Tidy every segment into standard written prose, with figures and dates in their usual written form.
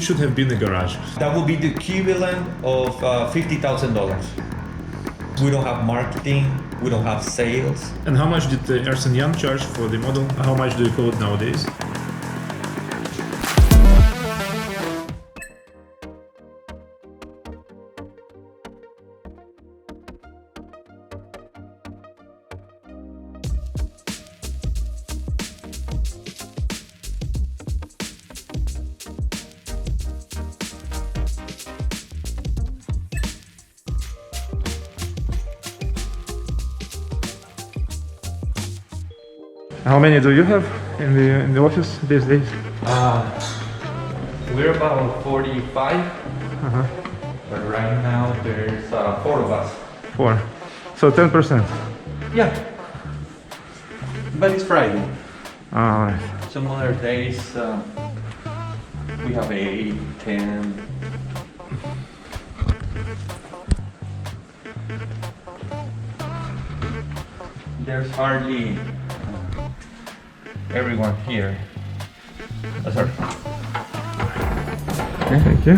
it should have been a garage. That would be the equivalent of $50,000. We don't have marketing, we don't have sales. And how much did Ernst & Young charge for the model? How much do you call it nowadays? How many do you have in the office these days? We're about 45, but right now there's 4 of us. 4. So 10%. Yeah, but it's Friday. Alright. Some other days we have 8, 10. There's hardly everyone here. Sorry. Okay, thank you.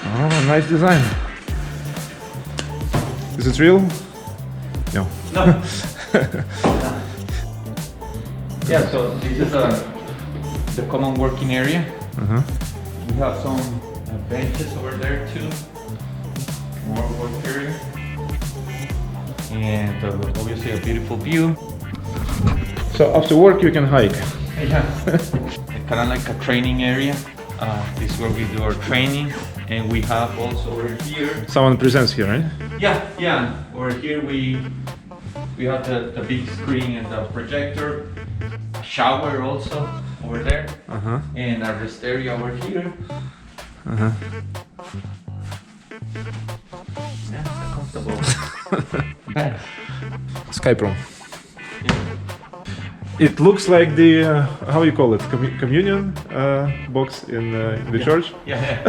Oh, nice design. Is it real? No. No. Yeah, so this is the common working area. We have some benches over there too. More work area. And obviously a beautiful view. So after work you can hike. Yeah. Kind of like a training area. This is where we do our training. And we have also over here. Someone presents here, right? Yeah. Over here we have the big screen and the projector. A shower also over there. And a rest area over here. Yeah, it's comfortable. Skype room. It looks like the how you call it, communion box in the church. Yeah.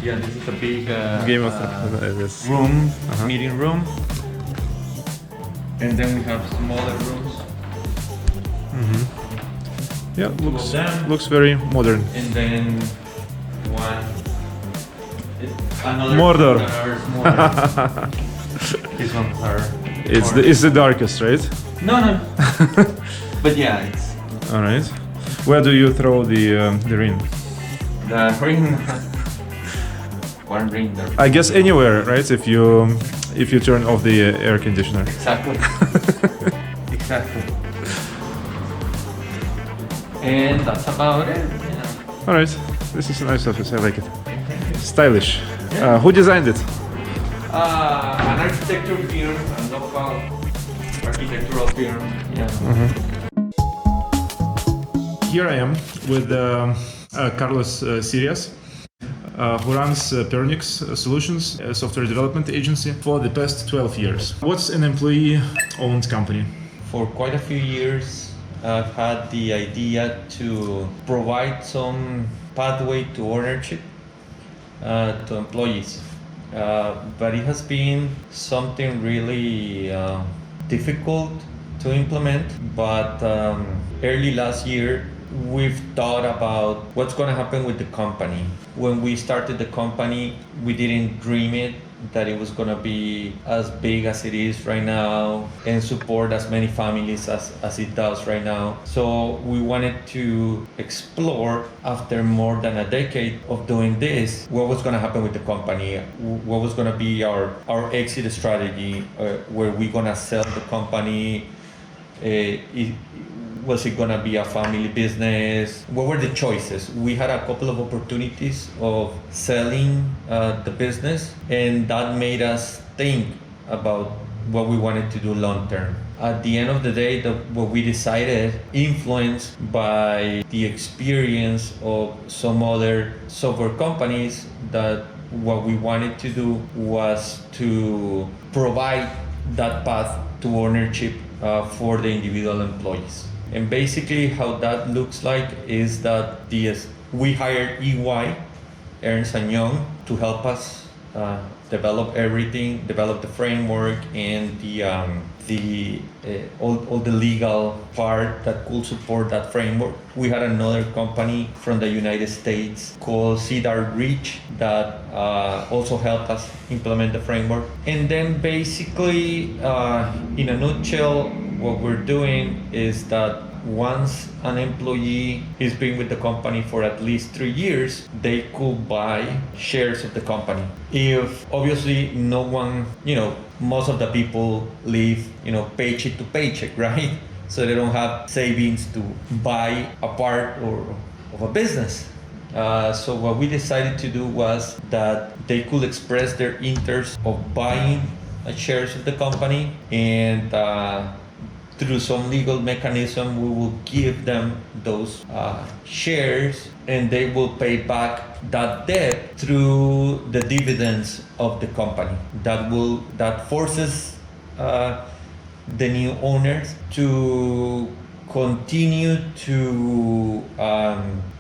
Yeah, this is a big Game of this room, meeting room. And then we have smaller rooms. Yeah, looks very modern. And then another Mordor. These ones are. It's the darkest, right? No. But yeah, it's All right. Where do you throw the ring? the ring. One ring there. I guess anywhere, right? If you turn off the air conditioner. Exactly. Exactly. And that's about it. Yeah. All right. This is a nice office. I like it. Stylish. Who designed it? An architecture firm, a local architectural firm. Yeah. Here I am with Carlos Sirias, who runs Pernix Solutions, a software development agency, for the past 12 years. What's an employee-owned company? For quite a few years, I've had the idea to provide some pathway to ownership to employees. But it has been something really difficult to implement. But early last year, we've thought about what's going to happen with the company. When we started the company, we didn't dream it that it was going to be as big as it is right now and support as many families as it does right now. So we wanted to explore, after more than a decade of doing this, what was going to happen with the company, what was going to be our exit strategy, were we going to sell the company, was it gonna be a family business? What were the choices? We had a couple of opportunities of selling the business, and that made us think about what we wanted to do long term. At the end of the day, what we decided, influenced by the experience of some other software companies, that what we wanted to do was to provide that path to ownership for the individual employees. And basically how that looks like is that we hired EY, Ernst & Young, to help us develop everything, develop the framework and all the legal part that could support that framework. We had another company from the United States called Cedar Reach that also helped us implement the framework. And then basically, in a nutshell, what we're doing is that once an employee has been with the company for at least 3 years, they could buy shares of the company. If obviously no one, most of the people live, paycheck to paycheck, right? So they don't have savings to buy a part of a business. So what we decided to do was that they could express their interest of buying shares of the company, and through some legal mechanism, we will give them those shares, and they will pay back that debt through the dividends of the company. That forces the new owners to continue to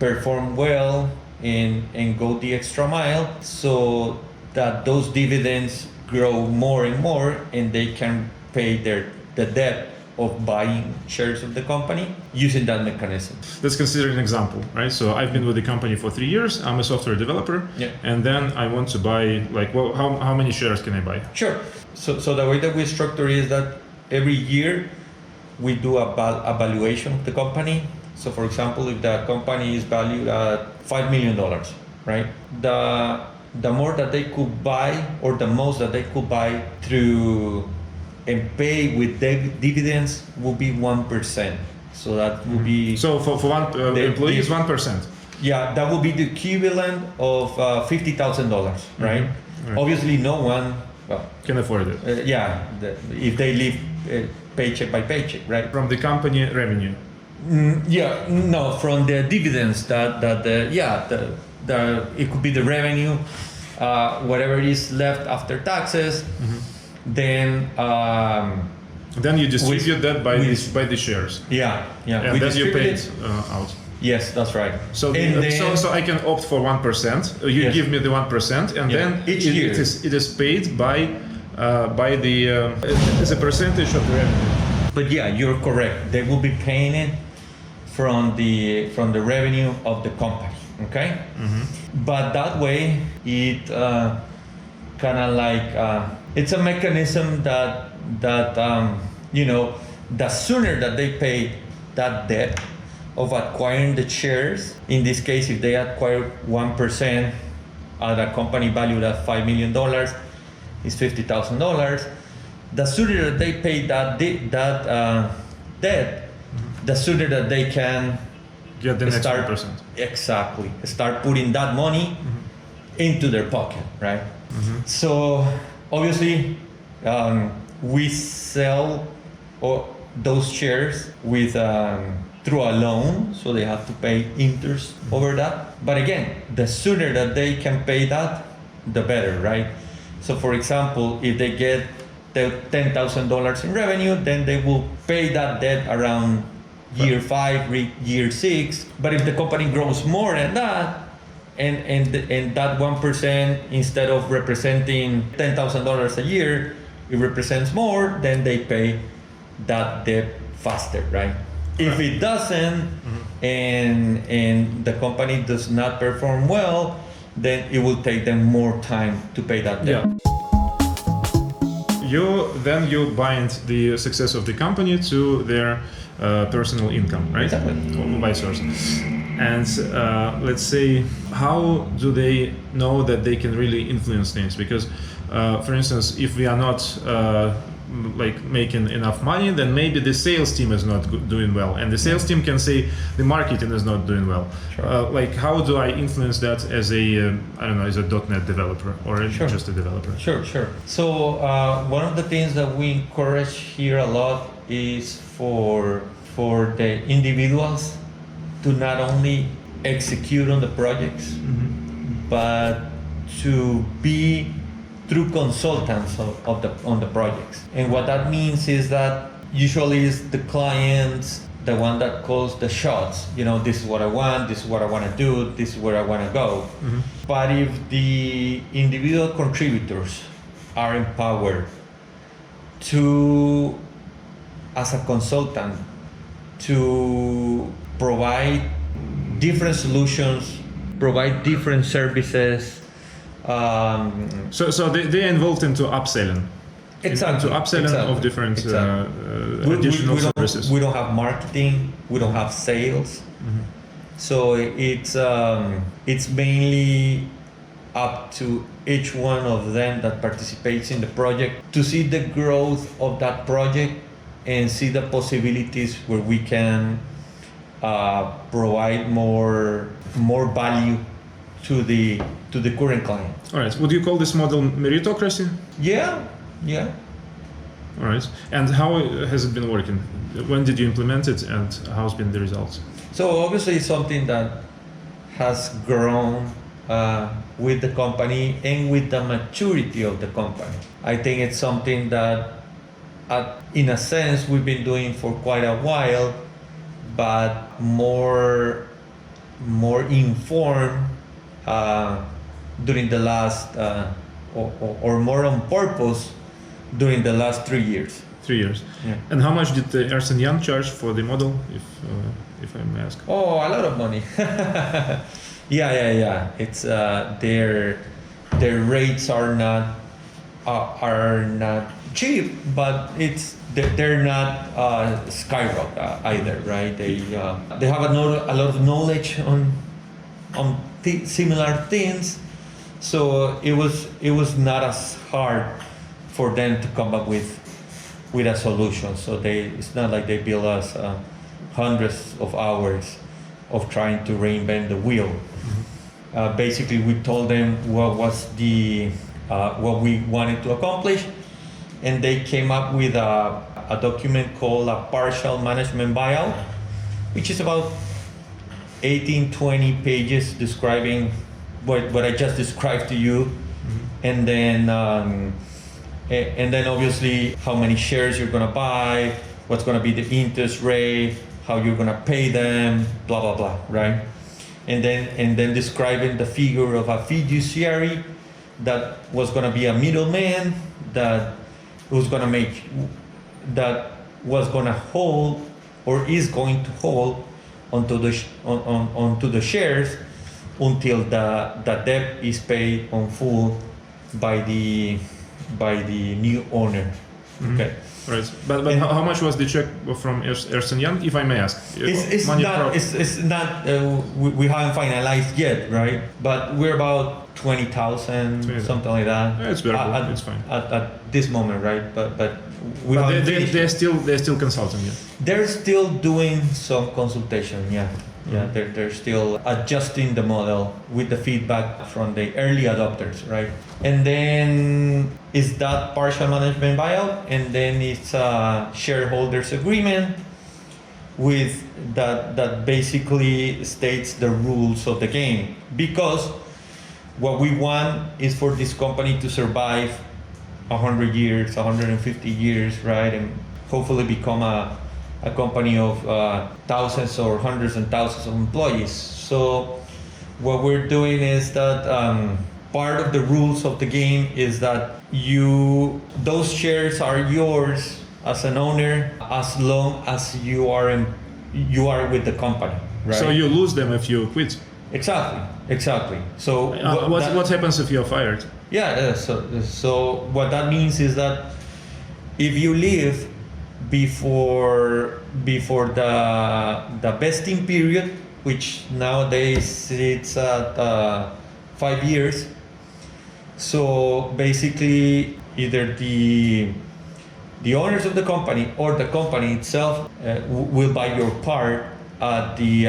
perform well and go the extra mile, so that those dividends grow more and more, and they can pay the debt of buying shares of the company using that mechanism. Let's consider an example, right? So I've been with the company for 3 years. I'm a software developer, and then I want to buy, how many shares can I buy? Sure. So the way that we structure is that every year we do a valuation of the company. So for example, if the company is valued at $5 million, right? The more that they could buy, or the most that they could buy through and pay with dividends will be 1%. So that will be... So for one employee is 1%? Yeah, that will be the equivalent of $50,000, right? Right? Obviously no one can afford it. If they live paycheck by paycheck, right? From the company revenue? From the dividends it could be the revenue, whatever is left after taxes. Then you distribute that by the shares. And then you pay it out. Yes, that's right. So so I can opt for 1%. You give me the 1%, and then each year it is paid by the as a percentage of the revenue. But you're correct. They will be paying it from the revenue of the company. Okay. But that way it kind of it's a mechanism that the sooner that they pay that debt of acquiring the shares, in this case, if they acquire 1% at a company valued at $5 million, is $50,000. The sooner that they pay that debt, the sooner that they can get the next 1%. Exactly. Start putting that money into their pocket, right? So obviously, we sell those shares with through a loan, so they have to pay interest over that. But again, the sooner that they can pay that, the better, right? So for example, if they get the $10,000 in revenue, then they will pay that debt around year 5, year 6. But if the company grows more than that, and that 1%, instead of representing $10,000 a year, it represents more, then they pay that debt faster, right? If it doesn't, and the company does not perform well, then it will take them more time to pay that debt. You bind the success of the company to their personal income, right? Exactly. Or vice versa. And let's say, how do they know that they can really influence things? Because, for instance, if we are not making enough money, then maybe the sales team is not doing well, and the sales team can say the marketing is not doing well. Sure. How do I influence that as a as a .NET developer or just a developer? Sure. So one of the things that we encourage here a lot is for the individuals to not only execute on the projects, but to be true consultants on the projects. And what that means is that usually is the clients the one that calls the shots. You know, this is what I want, this is what I want to do, this is where I want to go. But if the individual contributors are empowered to, as a consultant, to provide different solutions, provide different services. So they're involved into upselling. Exactly. Into upselling of different additional services. We don't have marketing. We don't have sales. So it's mainly up to each one of them that participates in the project to see the growth of that project and see the possibilities where we can provide more value to the current client. All right. Would you call this model meritocracy? Yeah. All right. And how has it been working? When did you implement it, and how's been the results? So obviously it's something that has grown with the company and with the maturity of the company. I think it's something that, in a sense, we've been doing for quite a while, but more informed during the last, or more on purpose during the last 3 years. 3 years. Yeah. And how much did Ernst & Young charge for the model, if I may ask? Oh, a lot of money. Yeah. It's their rates are not cheap, but they're not skyrocket either, right? They have a lot of knowledge on similar things, so it was not as hard for them to come up with a solution. So it's not like they bill us hundreds of hours of trying to reinvent the wheel. Basically, we told them what was what we wanted to accomplish, and they came up with a document called a partial management buyout, which is about 18-20 pages describing what I just described to you, and then obviously how many shares you're gonna buy, what's gonna be the interest rate, how you're gonna pay them, blah blah blah, right? And then describing the figure of a fiduciary that was gonna be a middleman that was gonna hold or is going to hold onto the shares until the debt is paid on full by the new owner. Okay. Right. But how much was the check from Ernst & Young, if I may ask? It's not we haven't finalized yet, right? But we're about 20,000, something like that. Yeah, it's bearable. It's fine. At this moment, right? But they're still consulting, yeah. They're still doing some consultation, yeah. Yeah, they're still adjusting the model with the feedback from the early adopters, right? And then it's that partial management buyout, and then it's a shareholders agreement with that basically states the rules of the game. Because what we want is for this company to survive 100 years, 150 years, right? And hopefully become a company of thousands or hundreds and thousands of employees. So what we're doing is that part of the rules of the game is that those shares are yours as an owner as long as you are with the company, right? So you lose them if you quit. Exactly. So what happens if you're fired? Yeah. So what that means is that if you leave before the vesting period, which nowadays it's at 5 years. So basically, either the owners of the company or the company itself will buy your part at the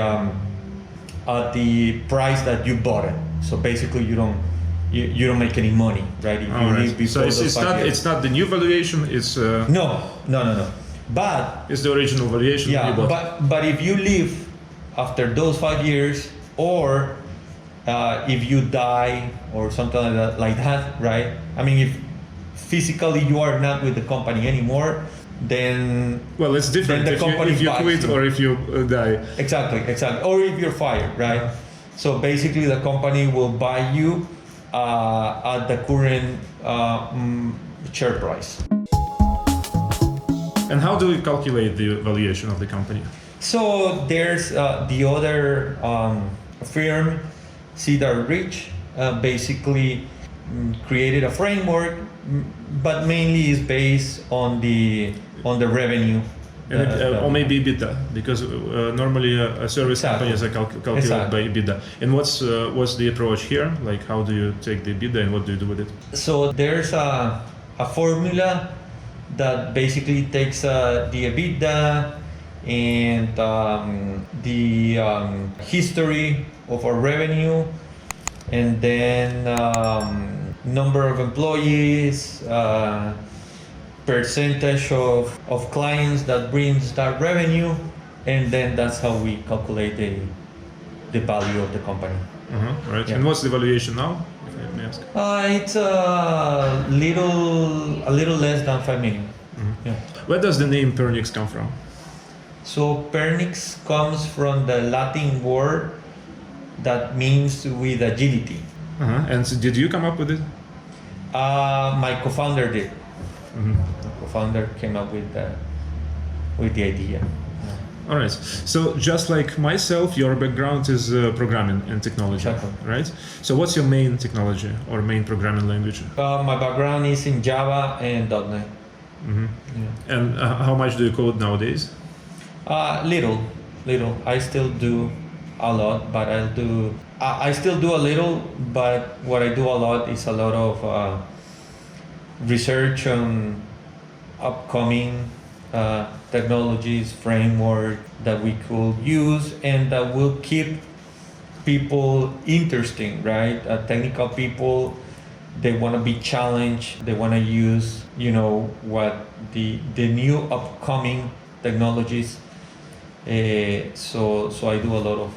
price that you bought it. So basically, you don't make any money, right? If you leave before it's not the new valuation. It's no. But it's the original valuation. Yeah, you bought. but if you leave after those 5 years, or if you die or something like that, right? I mean, if physically you are not with the company anymore, then Well, it's different then the company if you buys quit you. or if you die. Exactly, or if you're fired, right? So basically, the company will buy you at the current share price. And how do we calculate the valuation of the company? So there's the other firm, Cedar Ridge, basically created a framework, but mainly is based on the revenue. Or maybe EBITDA, because normally a service Exactly. company is calculated Exactly. by EBITDA. And what's the approach here? Like, how do you take the EBITDA and what do you do with it? So there's a formula that basically takes the EBITDA and the history of our revenue, and then number of employees, percentage of clients that brings that revenue, and then that's how we calculate the value of the company. Right. Yeah. And what's the valuation now, if I may ask? It's a little less than 5 million. Yeah. Where does the name Pernix come from? So Pernix comes from the Latin word that means with agility. And so did you come up with it? My co-founder did. My co-founder came up with the idea. All right. So just like myself, your background is programming and technology, Exactly. right? So what's your main technology or main programming language? My background is in Java and .NET. Yeah. And how much do you code nowadays? Little. I still do a lot, but I still do a little, but what I do a lot is a lot of research on upcoming technologies, framework that we could use and that will keep people interesting, right? Technical people, they want to be challenged, they want to use, what the new upcoming technologies. So I do a lot of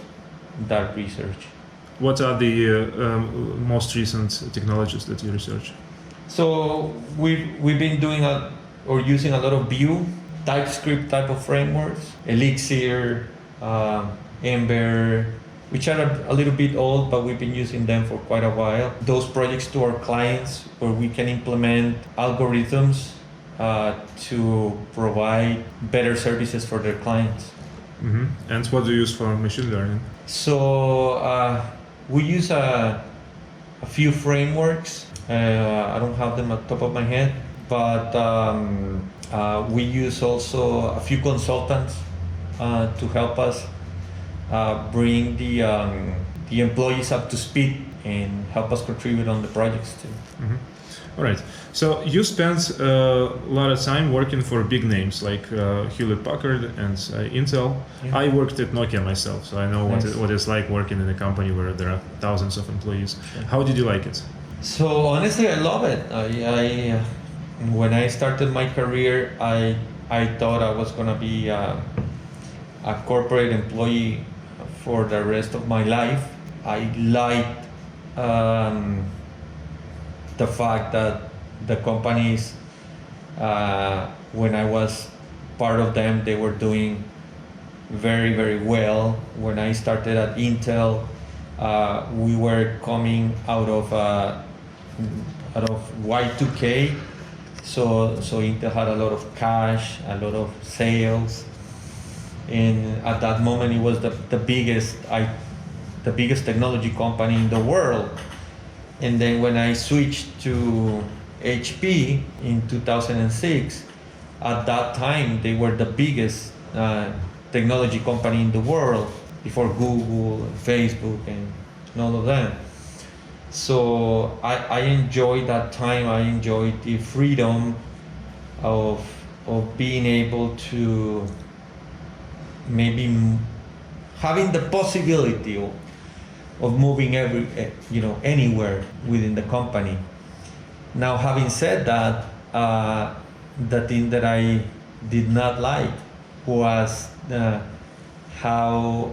that research. What are the most recent technologies that you research? So we've been doing using a lot of Vue, TypeScript type of frameworks, Elixir, Ember, which are a little bit old, but we've been using them for quite a while. Those projects to our clients where we can implement algorithms to provide better services for their clients. And what do you use for machine learning? So we use a few frameworks. I don't have them at the top of my head, but we use also a few consultants to help us bring the employees up to speed and help us contribute on the projects too. All right. So you spent a lot of time working for big names like Hewlett Packard and Intel. Yeah. I worked at Nokia myself, so I know Nice. what it's like working in a company where there are thousands of employees. Sure. How did you like it? So honestly, I love it. I when I started my career, I thought I was gonna be a corporate employee for the rest of my life. I liked the fact that the companies, when I was part of them, they were doing very, very well. When I started at Intel, we were coming out of Y2K, so Intel had a lot of cash, a lot of sales, and at that moment it was the biggest technology company in the world. And then when I switched to HP in 2006, at that time they were the biggest technology company in the world before Google and Facebook and all of them. So I enjoyed that time. I enjoyed the freedom of being able to maybe having the possibility of moving anywhere within the company. Now, having said that, the thing that I did not like was how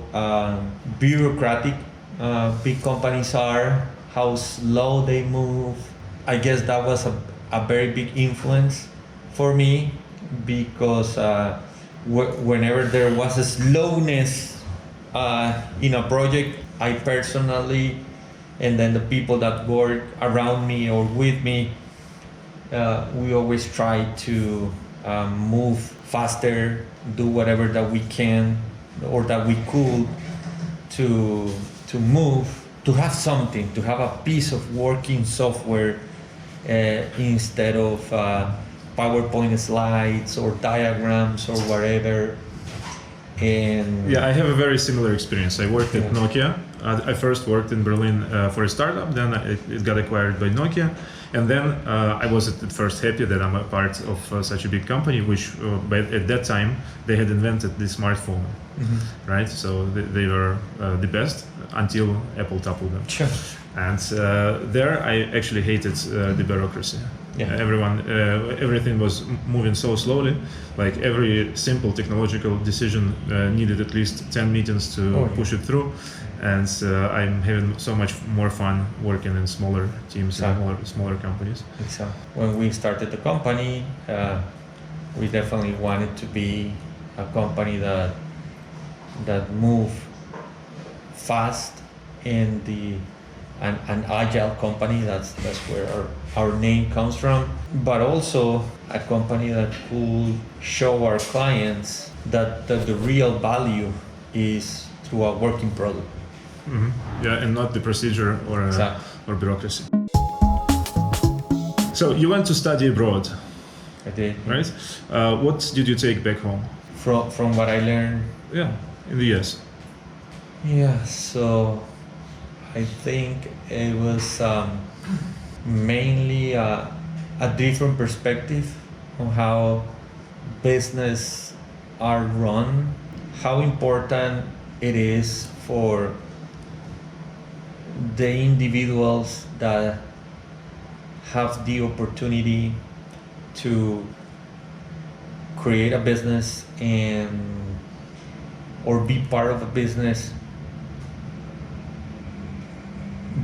bureaucratic big companies are, how slow they move. I guess that was a very big influence for me because whenever there was a slowness in a project, I personally, and then the people that work around me or with me, we always try to move faster, do whatever that we can or that we could to move, to have something, to have a piece of working software instead of PowerPoint slides or diagrams or whatever. And yeah, I have a very similar experience. I worked at Nokia. I first worked in Berlin for a startup, then it got acquired by Nokia, and then I was at first happy that I'm a part of such a big company, which at that time they had invented the smartphone, right? So they were the best until Apple toppled them. Sure. And there I actually hated the bureaucracy. Yeah. Everything was moving so slowly. Like every simple technological decision needed at least 10 meetings to push it through. And I'm having so much more fun working in smaller teams and smaller companies. Exactly. When we started the company, we definitely wanted to be a company that moved fast in an agile company. That's where our name comes from. But also a company that could show our clients that the real value is through a working product. Yeah, and not the procedure or bureaucracy. So you went to study abroad. I did. Right? What did you take back home? From what I learned. Yeah, in the US. Yeah, so I think it was mainly a different perspective on how business are run, how important it is for the individuals that have the opportunity to create a business or be part of a business,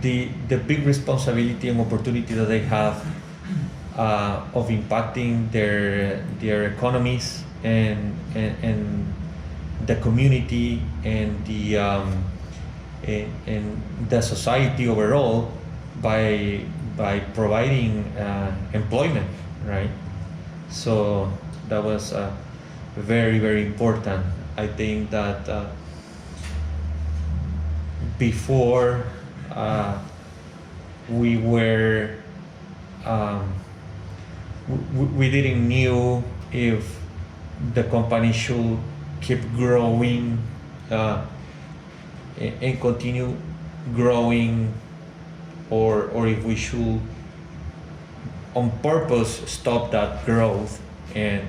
the big responsibility and opportunity that they have of impacting their economies and the community and the society overall by providing employment, right? So that was very, very important. I think that before we were we didn't knew if the company should keep growing and continue growing, or if we should on purpose stop that growth and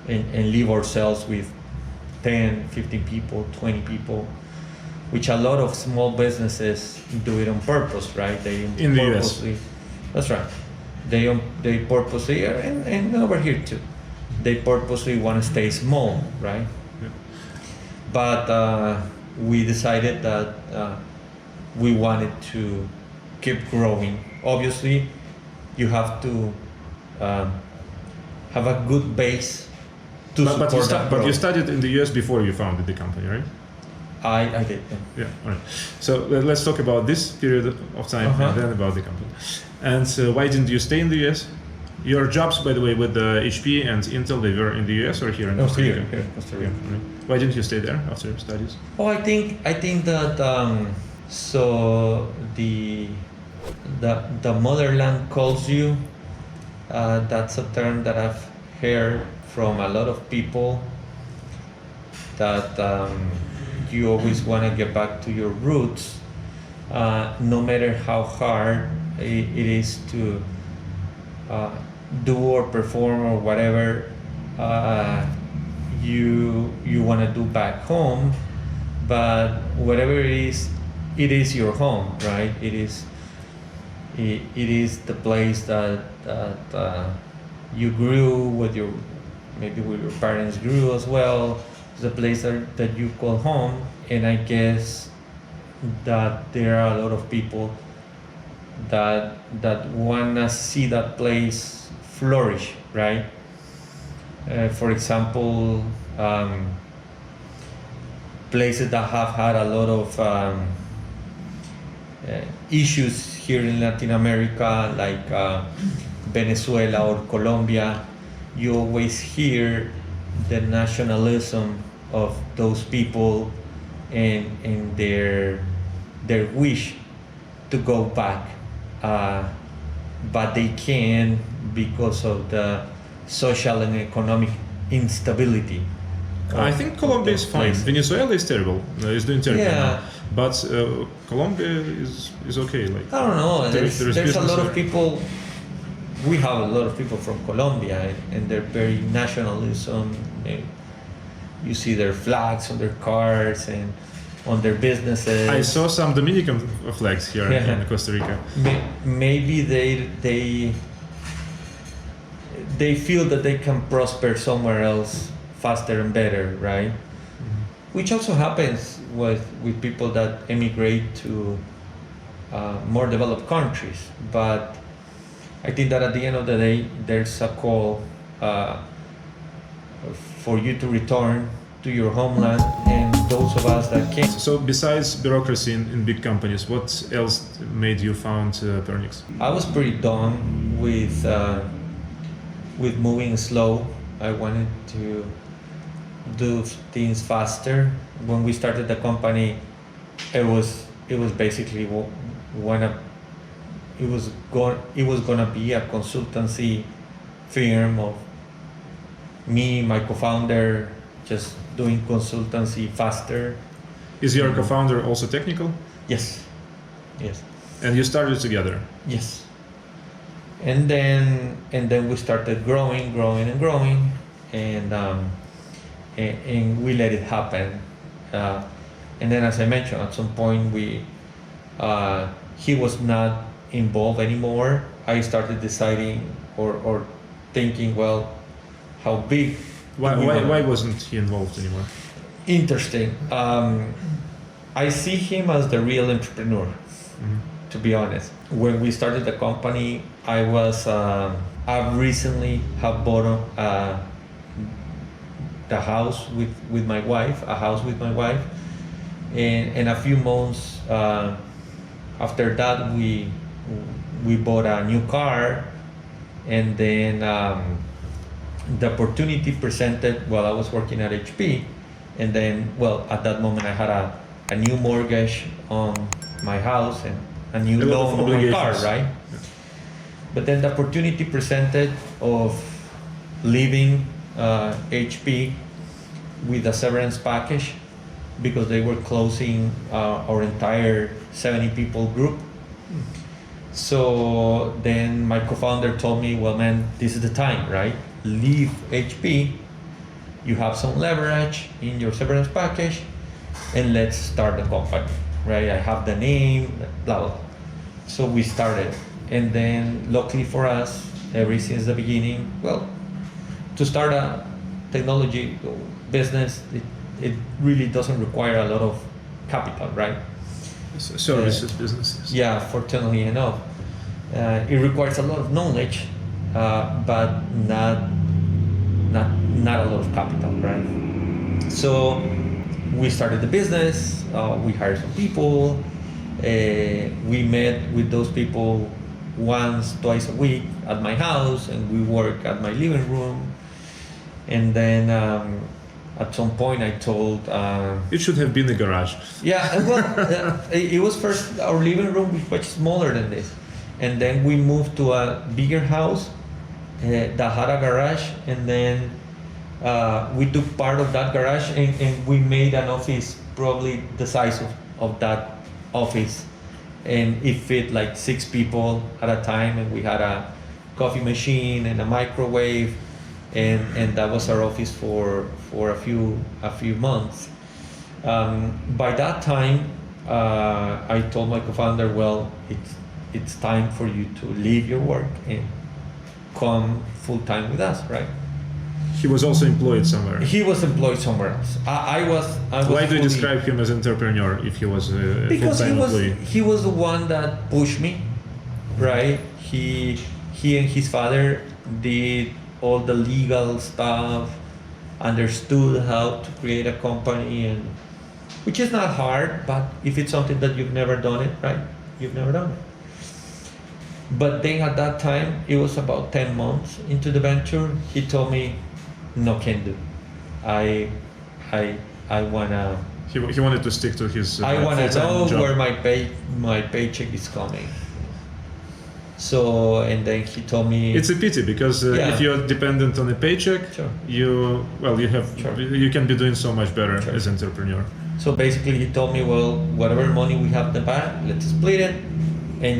leave ourselves with 10, 15 people, 20 people, which a lot of small businesses do it on purpose, right? They in the purposely, US. That's right. They purposely, and over here too, they purposely want to stay small, right? Yeah. But we decided that we wanted to keep growing. Obviously, you have to have a good base to support that growth. But you studied in the US before you founded the company, right? I did. Yeah. All right. So let's talk about this period of time and then about the company. And why didn't you stay in the US? Your jobs, by the way, with HP and Intel, they were in the US or here in Costa Rica? Here, Costa Rica. Yeah, right. Why didn't you stay there after your studies? Oh, I think that so the motherland calls you. That's a term that I've heard from a lot of people. That you always want to get back to your roots, no matter how hard it is to do or perform or whatever you want to do back home. But whatever it is your home, right? It is the place that you grew with maybe with your parents grew as well. It's a place that you call home, and I guess that there are a lot of people that wanna see that place flourish, right? For example, places that have had a lot of issues here in Latin America, like Venezuela or Colombia, you always hear the nationalism of those people and their wish to go back, but they can't because of the social and economic instability. I think Colombia is fine. Venezuela is terrible. Is doing terrible now. But Colombia is okay. Like I don't know. There's a lot of there. people. We have a lot of people from Colombia, and they're very nationalism. You see their flags on their cars and on their businesses. I saw some Dominican flags here in Costa Rica. Maybe they feel that they can prosper somewhere else faster and better, right? Mm-hmm. Which also happens with people that emigrate to more developed countries. But I think that at the end of the day, there's a call for you to return to your homeland, and those of us that can't. So besides bureaucracy in big companies, what else made you found Pernix? I was pretty done with moving slow. I wanted to do things faster. When we started the company, it was basically it was gonna be a consultancy firm of me, my co-founder, just doing consultancy faster. Is your co-founder also technical? Yes. And you started together? Yes. And then we started growing, and we let it happen. And then, as I mentioned, at some point he was not involved anymore. I started deciding or thinking, well, how big? Why wasn't he involved anymore? Interesting. I see him as the real entrepreneur. Mm-hmm. To be honest, when we started the company, I recently have bought the house with my wife, and a few months after that we bought a new car, and then the opportunity presented while I was working at HP, and then at that moment I had a new mortgage on my house and a new loan on my car, right? Yeah. But then the opportunity presented of leaving HP with a severance package, because they were closing our entire 70 people group. So then my co-founder told me, well, man, this is the time, right? Leave HP, you have some leverage in your severance package, and let's start the company, right? I have the name, blah, blah. So we started. And then luckily for us, ever since the beginning, to start a technology business, it really doesn't require a lot of capital, right? Services businesses. Yeah, fortunately enough. It requires a lot of knowledge, but not a lot of capital, right? So we started the business, we hired some people, we met with those people twice a week at my house, and we work at my living room. And then at some point I told... it should have been the garage. Yeah, it was first our living room, which was smaller than this. And then we moved to a bigger house that had a garage, and then we took part of that garage and we made an office probably the size of that office. And it fit like 6 people at a time, and we had a coffee machine and a microwave, and that was our office for a few months. By that time, I told my co-founder, well, it's time for you to leave your work and come full time with us, right? He was also employed somewhere. He was employed somewhere else. I was Why do you describe him as entrepreneur if he was a full-time employee? He was the one that pushed me, right? He and his father did all the legal stuff, understood how to create a company, and which is not hard, but if it's something that you've never done it, right? You've never done it. But then at that time, it was about 10 months into the venture, he told me, no can do. I wanna He wanted to stick to his I wanna know job. where my paycheck is coming. So, and then he told me It's a pity because if you're dependent on a paycheck, Sure. you can be doing so much better Sure. as an entrepreneur. So basically, he told me, well, whatever money we have in the bank, let's split it, and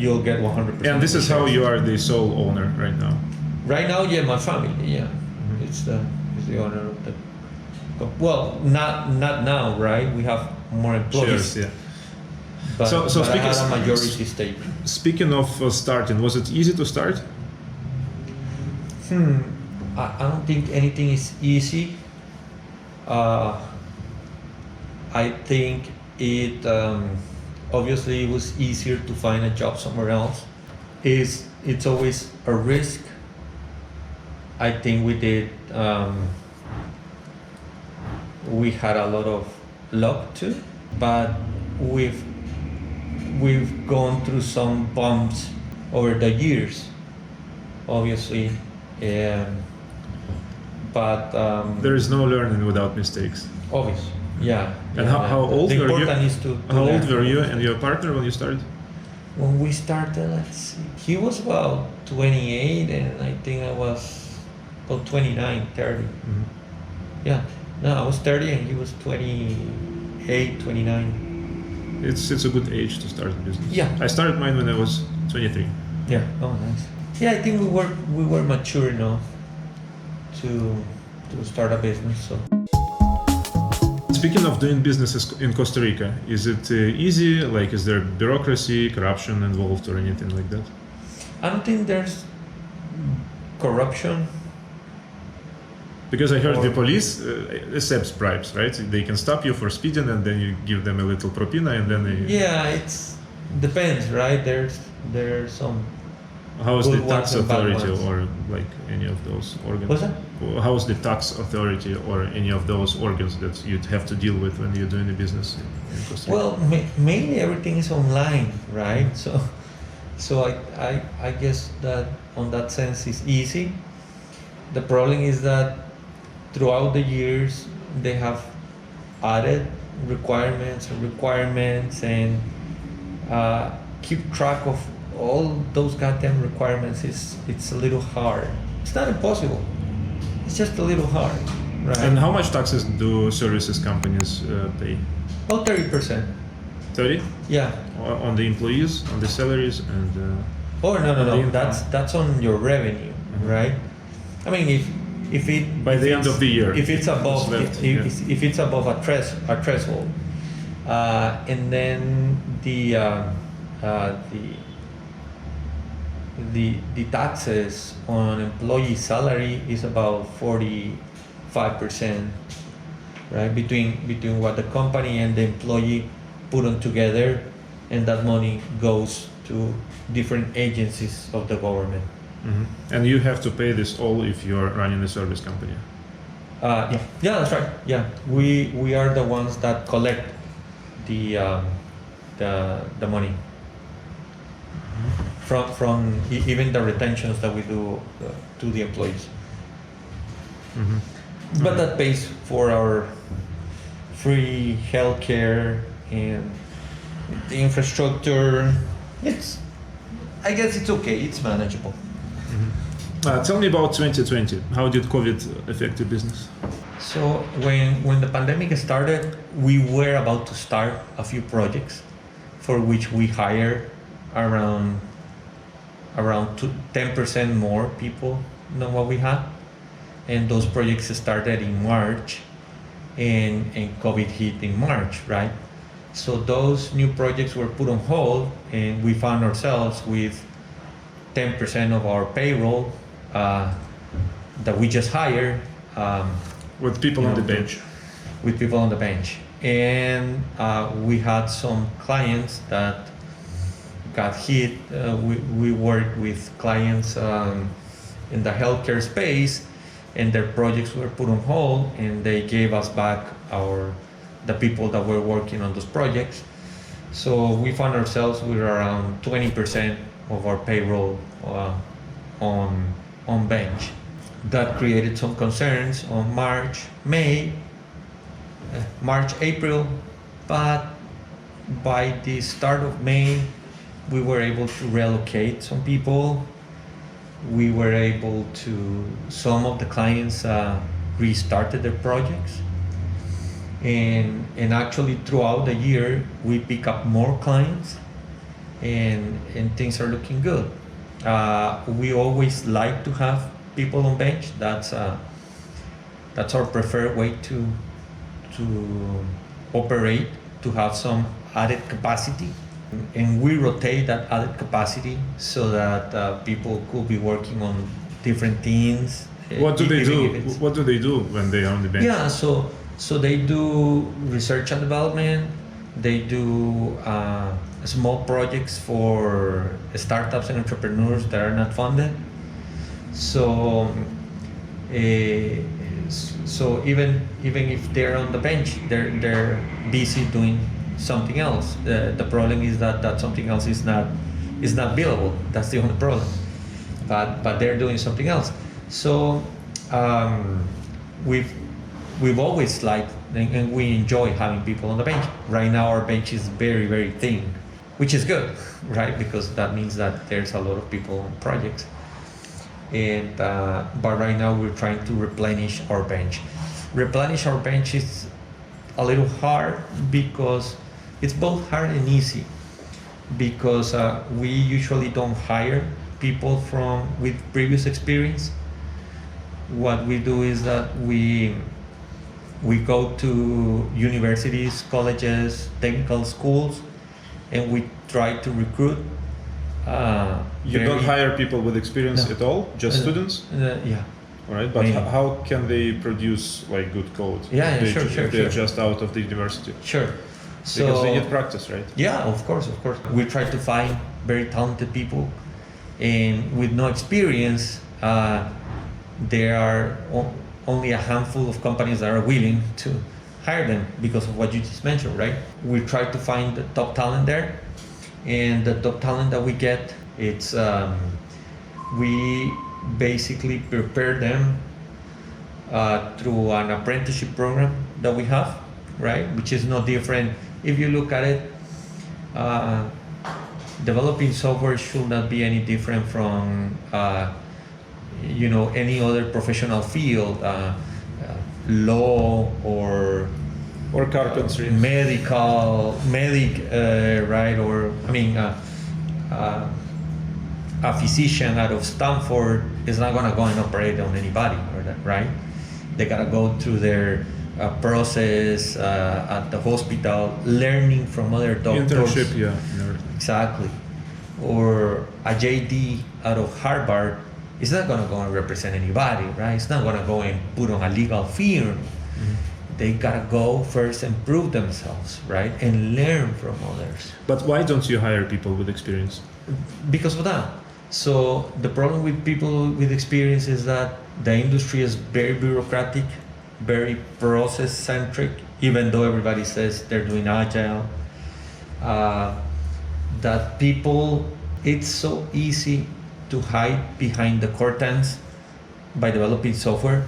you'll get 100%. And this is how you are the sole owner right now. Right now, yeah, my family, yeah, it's the owner of the. Well, not now, right? We have more employees. Shares, yeah. But, So but I speaking- had a majority stake. Speaking of starting, was it easy to start? I don't think anything is easy. I think it obviously it was easier to find a job somewhere else. It's always a risk. I think we did. We had a lot of luck too, but we've gone through some bumps over the years, obviously. But There is no learning without mistakes. obvious, yeah. And yeah, how old the were you? important is to How learn old were from you it. and your partner when you started? When we started, let's see, he was about 28 and I think I was about 29, 30. Mhm. Yeah, no, I was 30 and he was 28, 29. It's a good age to start a business. Yeah. I started mine when I was 23. Yeah, oh nice. Yeah, I think we were mature enough to start a business, so. Speaking of doing businesses in Costa Rica, is it easy? Like, is there bureaucracy, corruption involved, or anything like that? I don't think there's corruption. Because I heard the Or- police accepts bribes, right? They can stop you for speeding, and then you give them a little propina, and then they. Yeah, it's depends, right? There's some. How is the Good tax ones and bad authority ones. or like any of those organs? What's that? How is the tax authority or any of those organs that you'd have to deal with when you're doing a business in Costa Rica? Well, mainly everything is online, right? So I guess that on that sense is easy. The problem is that throughout the years they have added requirements and keep track of all those goddamn requirements it's a little hard. It's not impossible. It's just a little hard, right? And how much taxes do services companies pay? About 30%. 30 Yeah. on the employees, on the salaries, and Oh no The no. income. That's on your revenue, right? I mean if it by if the end it's- of the year. if it's above what's left, if it's above a threshold, and then the taxes on employee salary is about 45%, right? Between what the company and the employee put on together, and that money goes to different agencies of the government. Mhm. And you have to pay this all if you're running a service company. Yeah, that's right. Yeah, we are the ones that collect the money from even the retentions that we do to the employees. Mhm. But that pays for our free healthcare and the infrastructure. I guess it's okay. It's manageable. Tell me about 2020. How did COVID affect your business? So when the pandemic started, we were about to start a few projects for which we hired around 10% more people than what we had. And those projects started in March and COVID hit in March, right? So those new projects were put on hold and we found ourselves with 10% of our payroll that we just hired With people on the bench. with people on the bench. And we had some clients that got hit. We worked with clients in the healthcare space, and their projects were put on hold, and they gave us back the people that were working on those projects. So we found ourselves with around 20% of our payroll on bench. That created some concerns on March, April, but by the start of May, we were able to relocate some people. We were able to, some of the clients restarted their projects. And actually throughout the year, we pick up more clients and things are looking good. We always like to have people on bench. That's our preferred way to operate, to have some added capacity. And we rotate that added capacity so that people could be working on different teams. What do they do? What do they do when they are on the bench? Yeah, so they do research and development. They do small projects for startups and entrepreneurs that are not funded. So even if they're on the bench, they're busy doing something else. The problem is that something else is not billable. That's the only problem. But they're doing something else. So we've always liked and we enjoy having people on the bench. Right now our bench is very, very thin, which is good, right? Because that means that there's a lot of people on projects. And but right now we're trying to replenish our bench. Replenish our bench is a little hard because it's both hard and easy, because we usually don't hire people with previous experience. What we do is that we go to universities, colleges, technical schools, and we try to recruit. You don't hire people with experience No. at all, just students? Yeah. All right, but how can they produce like good code? Yeah, if sure. they're just out of the university? Sure. Because they need practice, right? Yeah, of course. We try to find very talented people, and with no experience, there are only a handful of companies that are willing to hire them because of what you just mentioned, right? We try to find the top talent there, and the top talent that we get, it's we basically prepare them through an apprenticeship program that we have, right? Which is no different. If you look at it, developing software should not be any different from any other professional field, law or carpentry, right? Or a physician out of Stanford is not gonna go and operate on anybody, right? They gotta go through their process at the hospital, learning from other doctors. Internship, yeah. Exactly. Or a JD out of Harvard is not gonna go and represent anybody, right? It's not gonna go and put on a legal firm. Mm-hmm. They gotta go first and prove themselves, right? And learn from others. But why don't you hire people with experience? Because of that. So the problem with people with experience is that the industry is very bureaucratic, very process-centric, even though everybody says they're doing agile. That people, it's so easy to hide behind the curtains by developing software,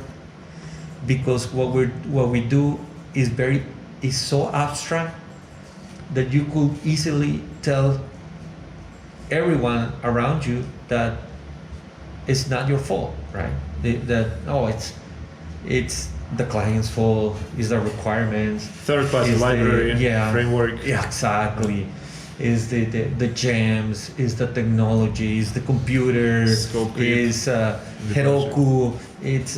because what we do is so abstract that you could easily tell everyone around you that it's not your fault, right? It's the client's fault, it's the requirements, third-party library, framework. Yeah, exactly. Is the gems, is the technology, is the computer, is Heroku, it's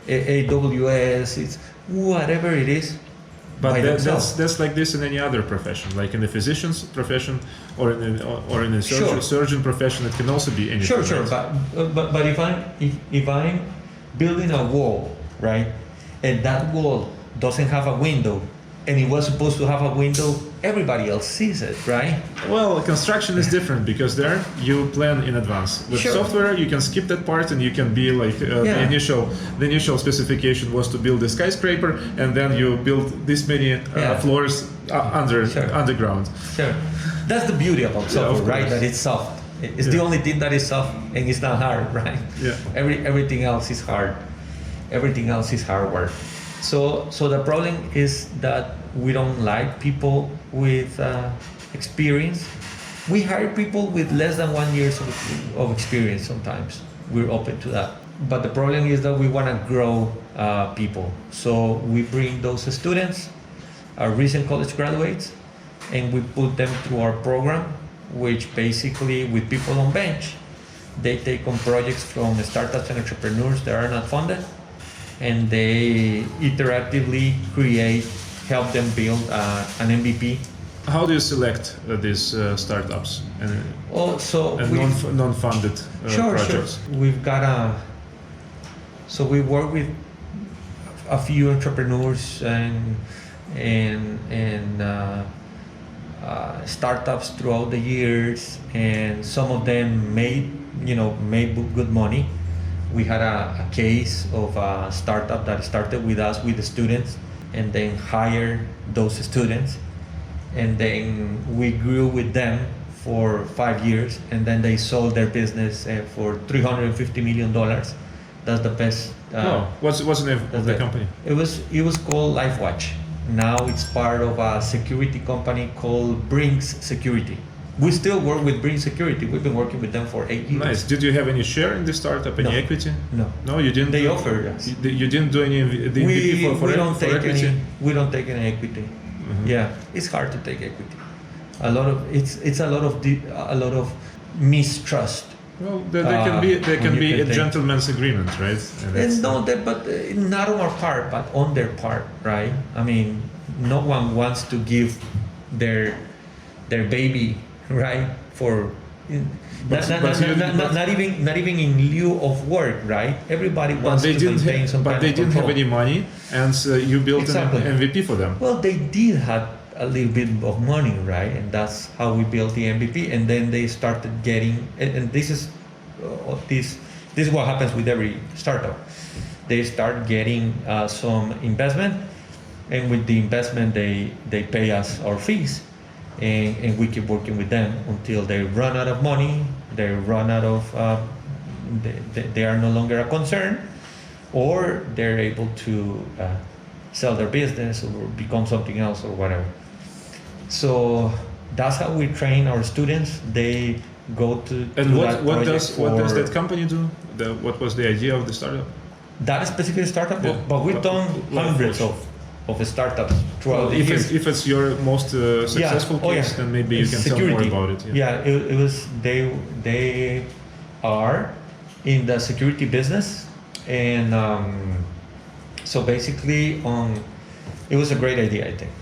AWS, it's whatever it is. But that's like this in any other profession, like in the physician's profession or in a surgeon profession. It can also be anything. Sure. But if I'm building a wall, right, and that wall doesn't have a window, and it was supposed to have a window, everybody else sees it, right? Well, construction is different because there you plan in advance. With Sure. software, you can skip that part and you can be like Yeah. the initial specification was to build a skyscraper, and then you build this many Yeah. floors Sure. underground. Sure. That's the beauty about Yeah, software, of right? course. That it's soft. It's Yeah. the only thing that is soft and it's not hard, right? Yeah. Everything else is hard. Everything else is hard work. So the problem is that we don't like people with experience. We hire people with less than 1 year of experience sometimes. We're open to that. But the problem is that we want to grow people. So we bring those students, our recent college graduates, and we put them through our program, which basically with people on bench, they take on projects from startups and entrepreneurs that are not funded, and they iteratively help them build an MVP. How do you select these startups and non-funded projects? Sure. We've got so we work with a few entrepreneurs and startups throughout the years, and some of them made good money. We had a case of a startup that started with us with the students and then hired those students, and then we grew with them for 5 years, and then they sold their business for $350 million. That's the best. What's the name of the company? It was called LifeWatch. Now it's part of a security company called Pernix Security. We still work with Pernix Security. We've been working with them for 8 years. Nice. Did you have any share in the startup, any equity? No. No, you didn't. They offered us. You didn't do any the MVP for we don't take equity? we don't take any equity. Yeah, it's hard to take equity. A lot of mistrust. Well, there can be a gentleman's agreement, right? And not on our part, but on their part, right? I mean, no one wants to give their baby, right? For not even in lieu of work, right? Everybody wants to maintain some kind of control. But they didn't have any money, and you built Exactly. an MVP for them. Well, they did have a little bit of money, right? And that's how we built the MVP. And then they started getting, and this is what happens with every startup. They start getting some investment, and with the investment, they pay us our fees. And we keep working with them until they run out of money, they run out of, they are no longer a concern, or they're able to sell their business or become something else or whatever. So that's how we train our students. They go to and what does that company do? What was the idea of the startup? That specific startup, yeah. But we've done hundreds of startups throughout the years. If it's your most successful case, then maybe you can tell more about it. Yeah, it was. They are in the security business, and so basically, it was a great idea, I think.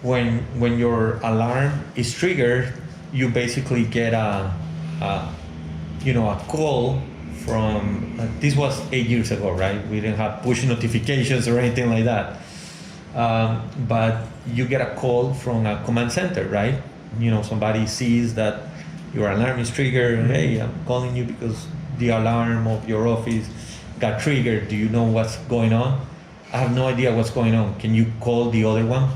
When your alarm is triggered, you basically get a call from, this was 8 years ago, right? We didn't have push notifications or anything like that. But you get a call from a command center, right? Somebody sees that your alarm is triggered. Mm-hmm. Hey, I'm calling you because the alarm of your office got triggered. Do you know what's going on? I have no idea what's going on. Can you call the other one,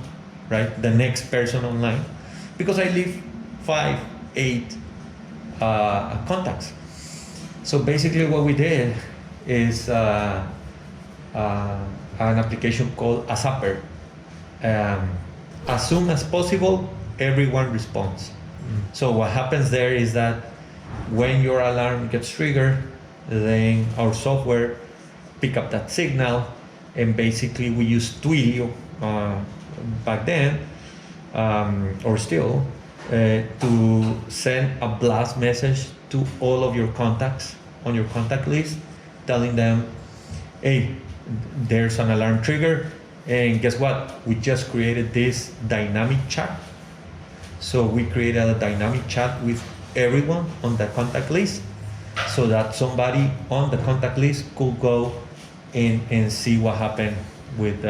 right? The next person online? Because I leave 5, 8 contacts. So basically what we did is an application called a Zapper. As soon as possible, everyone responds. So what happens there is that when your alarm gets triggered, then our software pick up that signal, and basically we use Twilio back then, or still, to send a blast message to all of your contacts on your contact list, telling them, hey, there's an alarm trigger, and guess what? We just created this dynamic chat. So we created a dynamic chat with everyone on the contact list, so that somebody on the contact list could go and see what happened with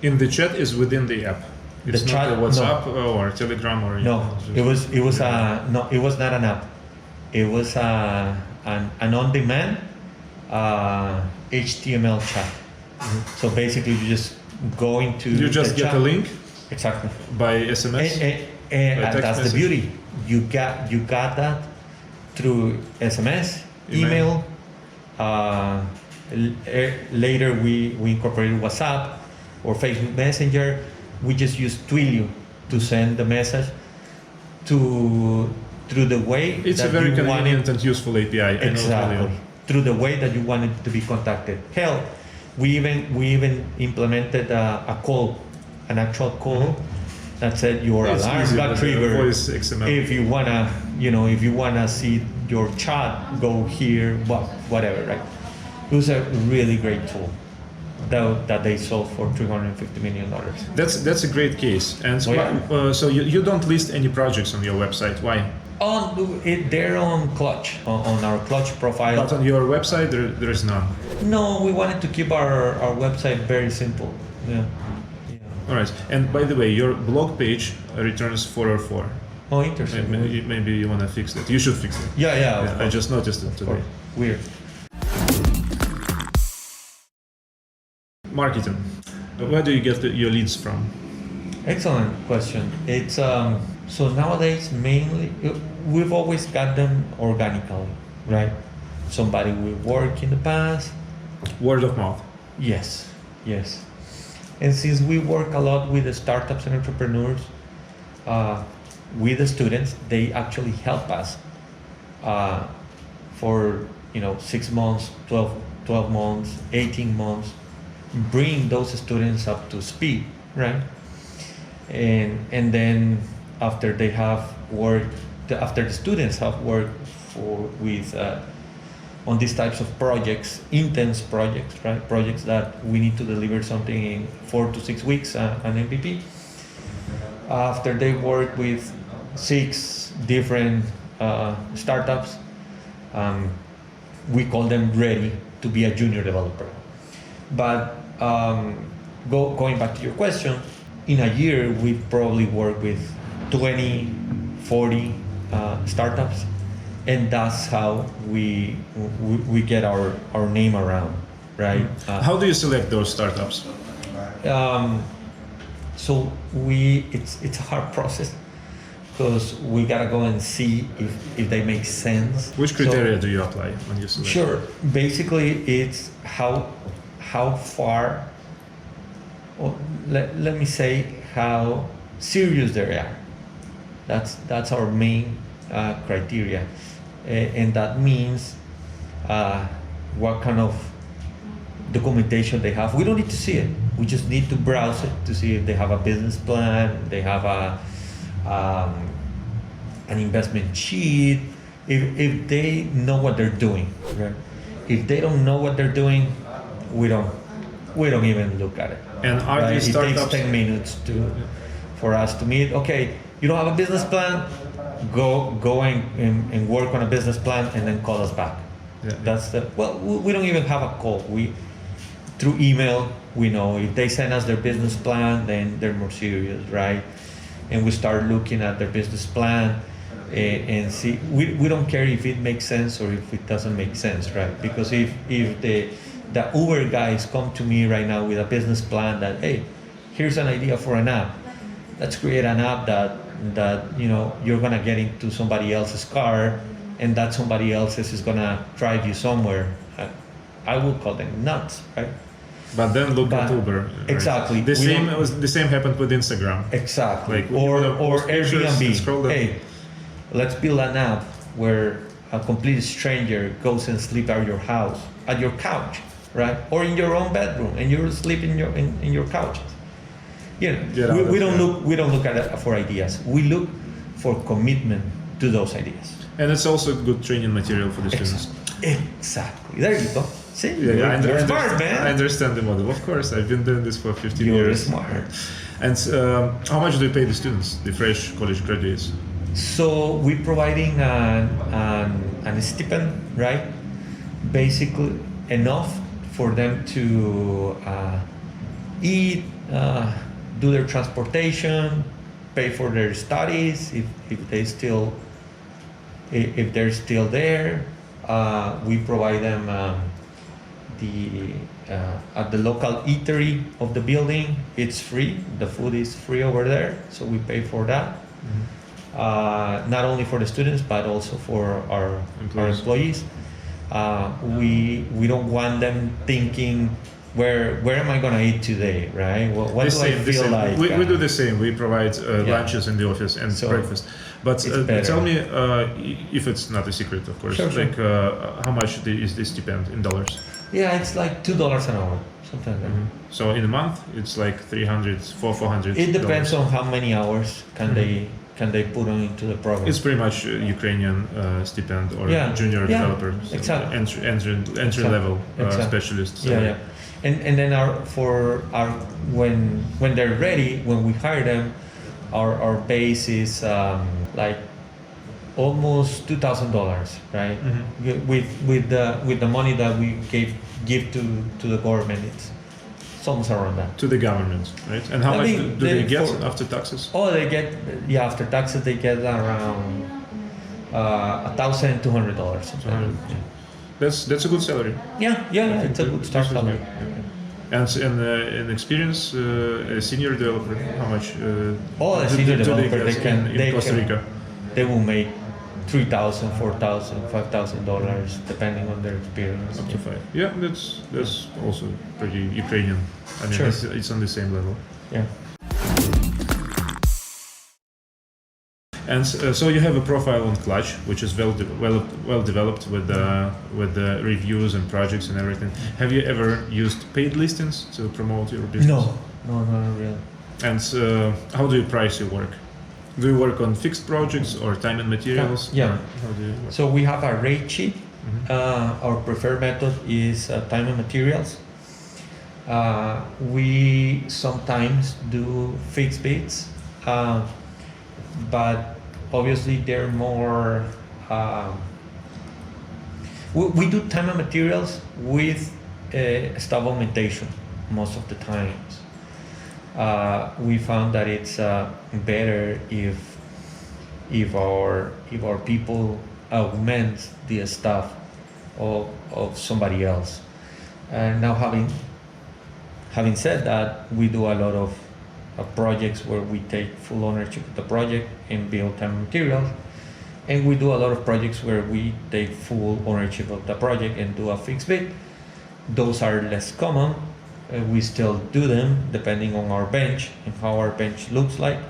In the chat is within the app. It's The not chat- a WhatsApp or Telegram or No, anything. it was not an app. It was an on-demand HTML chat. So basically, you just go into You just the get chat. a link Exactly. by SMS. And By text that's message? the beauty. You got that through SMS, email. Later we incorporated WhatsApp or Facebook Messenger. We just use Twilio to send the message through the way It's a that very you want convenient it. and useful API. I know Exactly. Twilio. Through the way that you want it to be contacted. Hell, we even implemented a call, an actual call that said your It's alarm easy got with triggered. voice XML. If you wanna see your chat, go here, whatever, right? It was a really great tool that they sold for $350 million. That's a great case. And so, Oh, yeah. so you don't list any projects on your website. Why? They're on Clutch, on our Clutch profile. But on your website, there is none. No, we wanted to keep our website very simple. Yeah. All right. And by the way, your blog page returns 404. Oh, interesting. Maybe you want to fix that. You should fix it. Yeah, of I course. just noticed it Of today. course. Weird. Marketing. Where do you get your leads from? Excellent question. It's so nowadays mainly we've always got them organically, right? Somebody we work in the past. Word of mouth. Yes. And since we work a lot with the startups and entrepreneurs, with the students, they actually help us for 6 months, 12 months, 18 months, bring those students up to speed, right? And then after they have worked, after the students have worked on these types of projects, intense projects, right? Projects that we need to deliver something in 4 to 6 weeks, an MVP. After they work with 6 different startups, we call them ready to be a junior developer. But going back to your question, in a year we probably work with 20, 40 startups, and that's how we get our name around, right? How do you select those startups? So it's a hard process because we gotta go and see if they make sense. Which criteria do you apply when you select? Sure. Basically, it's how far, or let me say how serious they are. That's our main criteria, and that means what kind of documentation they have. We don't need to see it. We just need to browse it to see if they have a business plan, they have an investment sheet, if they know what they're doing. Right? If they don't know what they're doing, we don't even look at it. And are Right? these It takes startups? 10 minutes for us to meet. Okay, you don't have a business plan, go and work on a business plan and then call us back. Yeah. That's we don't even have a call. Through email, we know if they send us their business plan, then they're more serious, right? And we start looking at their business plan and see. We don't care if it makes sense or if it doesn't make sense, right? Because if the Uber guys come to me right now with a business plan that, hey, here's an idea for an app. Let's create an app that you're gonna get into somebody else's car, and that somebody else's is gonna drive you somewhere. I will call them nuts, right? But then look at Uber. Right? Exactly. The same happened with Instagram. Exactly. Like, you wanna post pictures and scroll Airbnb. down. Hey, let's build an app where a complete stranger goes and sleep at your house, at your couch, right? Or in your own bedroom, and you're sleeping in your couch. We don't look at it for ideas. We look for commitment to those ideas. And it's also good training material for the students. Exactly. There you go. See? Yeah, You're smart, man. I understand the model. Of course, I've been doing this for 15 You're years. smart. And how much do you pay the students, the fresh college graduates? So we're providing an stipend, right? Basically enough for them to eat, do their transportation, pay for their studies if they're still there. We provide them at the local eatery of the building. It's free. The food is free over there, so we pay for that. Not only for the students but also for our employees. We don't want them thinking, where am I gonna eat today, right? What do I feel like? We do the same. We provide lunches in the office and breakfast. But tell me, if it's not a secret, of course, Sure. How much is this stipend in dollars? Yeah, it's like $2 an hour, something like that. So in a month, it's like 300, 400. It depends on how many hours can they put on into the program. It's pretty much Ukrainian stipend or junior developer, so exactly. entry level specialist. So And then when they're ready, when we hire them, our base is like almost $2,000, right? With the money that we give to the government, it's almost around that. To the government, right? And how much do they get after taxes? Oh, they get after taxes they get around $1,200. That's a good salary. Yeah, it's a good start salary. And in experience, a senior developer, how much? A senior developer, in Costa Rica? They will make $3,000, $4,000, $5,000 depending on their experience. Up to $5,000. Yeah, that's also pretty Ukrainian. I mean, Sure. it's on the same level. Yeah. And so you have a profile on Clutch, which is well developed with the reviews and projects and everything. Have you ever used paid listings to promote your business? No, not really. And how do you price your work? Do you work on fixed projects or time and materials? Yeah. How do you work? So we have a rate sheet. Our preferred method is time and materials. We sometimes do fixed bids, but obviously they're more. We do time and materials with staff augmentation most of the times. We found that it's better if our people augment the staff of somebody else. And now having said that, we do a lot of projects where we take full ownership of the project and build time and materials, and we do a lot of projects where we take full ownership of the project and do a fixed bid. Those are less common. We still do them depending on our bench and how our bench looks like.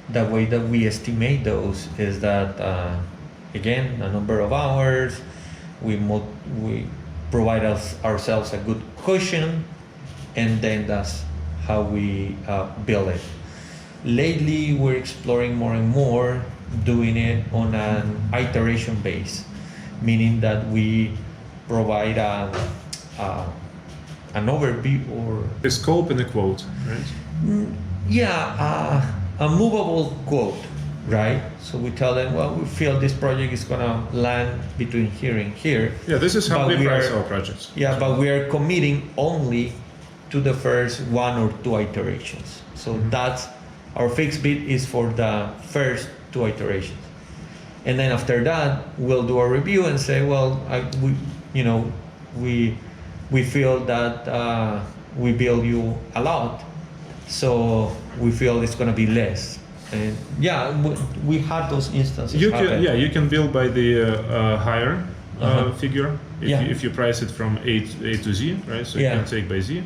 The way that we estimate those is that, again, a number of hours, we provide ourselves a good cushion, and then that's how we build it. Lately, we're exploring more and more doing it on an iteration base, meaning that we provide an overview or a scope and a quote, right? A movable quote, right? So we tell them, well, we feel this project is gonna land between here and here. Yeah, this is how we price our projects. Yeah, but we are committing only to the first one or two iterations. So that's our fixed bid is for the first two iterations. And then after that, we'll do a review and say, well, we feel that we bill you a lot, so we feel it's going to be less. And we had those instances. You can bill by the higher figure if you price it from A to Z, right? So you can take by Z,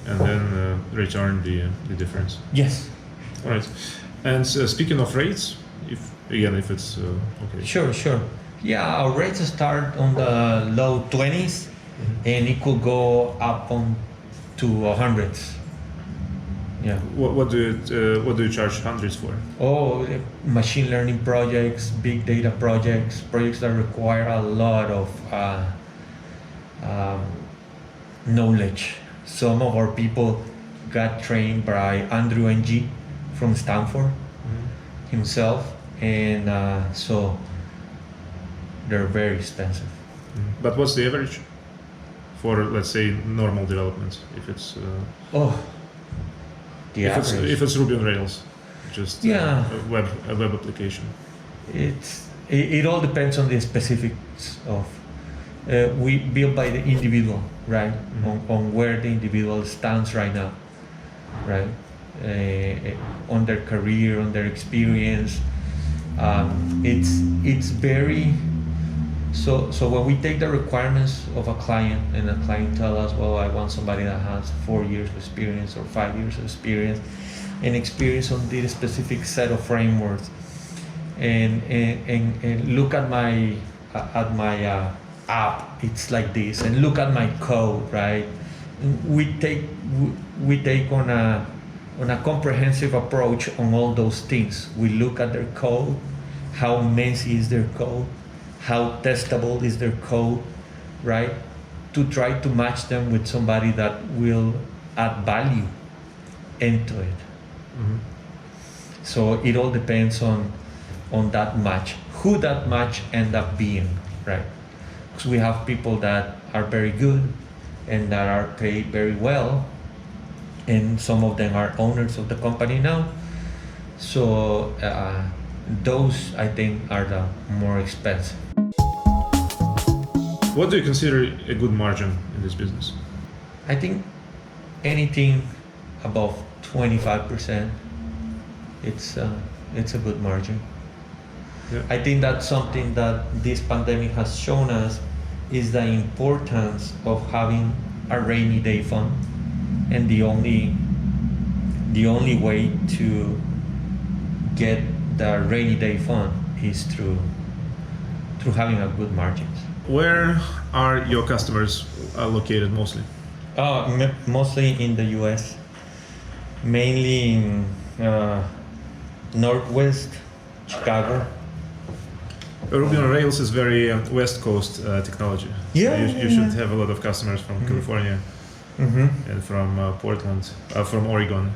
and then return the difference. Yes. All right. And speaking of rates, if it's okay. Sure. Yeah, our rates start on the low 20s, and it could go up on to hundreds. Yeah. What do you charge hundreds for? Oh, machine learning projects, big data projects that require a lot of knowledge. Some of our people got trained by Andrew Ng from Stanford himself, and so they're very expensive. But what's the average? for, let's say, normal development? If it's if it's Ruby on Rails, just a web application. It all depends on the specifics of. We build by the individual, right? On where the individual stands right now, right? On their career, on their experience. It's very. So when we take the requirements of a client and the client tell us, well, I want somebody that has 4 years of experience or 5 years of experience and experience on this specific set of frameworks, and look at my app, it's like this, and look at my code, right? We take on a comprehensive approach on all those things. We look at their code, how messy is their code, how testable is their code, right? To try to match them with somebody that will add value into it. So it all depends on that match, who that match end up being, right? Because we have people that are very good and that are paid very well, and some of them are owners of the company now. So those, I think, are the more expensive. What do you consider a good margin in this business? I think anything above 25%, it's a good margin. Yeah. I think that's something that this pandemic has shown us, is the importance of having a rainy day fund, and the only way to get the rainy day fund is through having a good margins. Where are your customers located mostly? Mostly in the U.S., mainly in Northwest Chicago. Ruby on Rails is very West Coast technology. You should have a lot of customers from California and from Portland, from Oregon.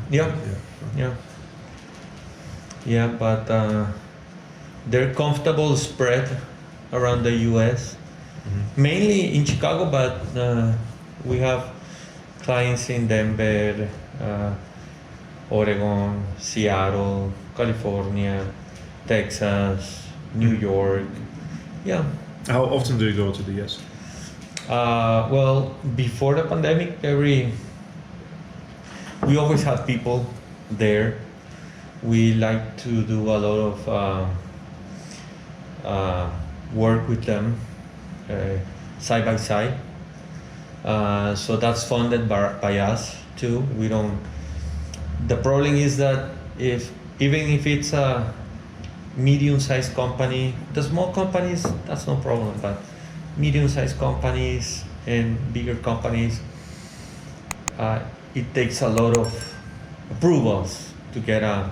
But they're comfortable spread around the U.S. Mainly in Chicago, but we have clients in Denver, Oregon, Seattle, California, Texas, New York. How often do you go to the US? Well, before the pandemic, we always had people there. We like to do a lot of work with them side by side. So that's funded by us too. The problem is that even if it's a medium-sized company, the small companies, that's no problem, but medium-sized companies and bigger companies, it takes a lot of approvals to get a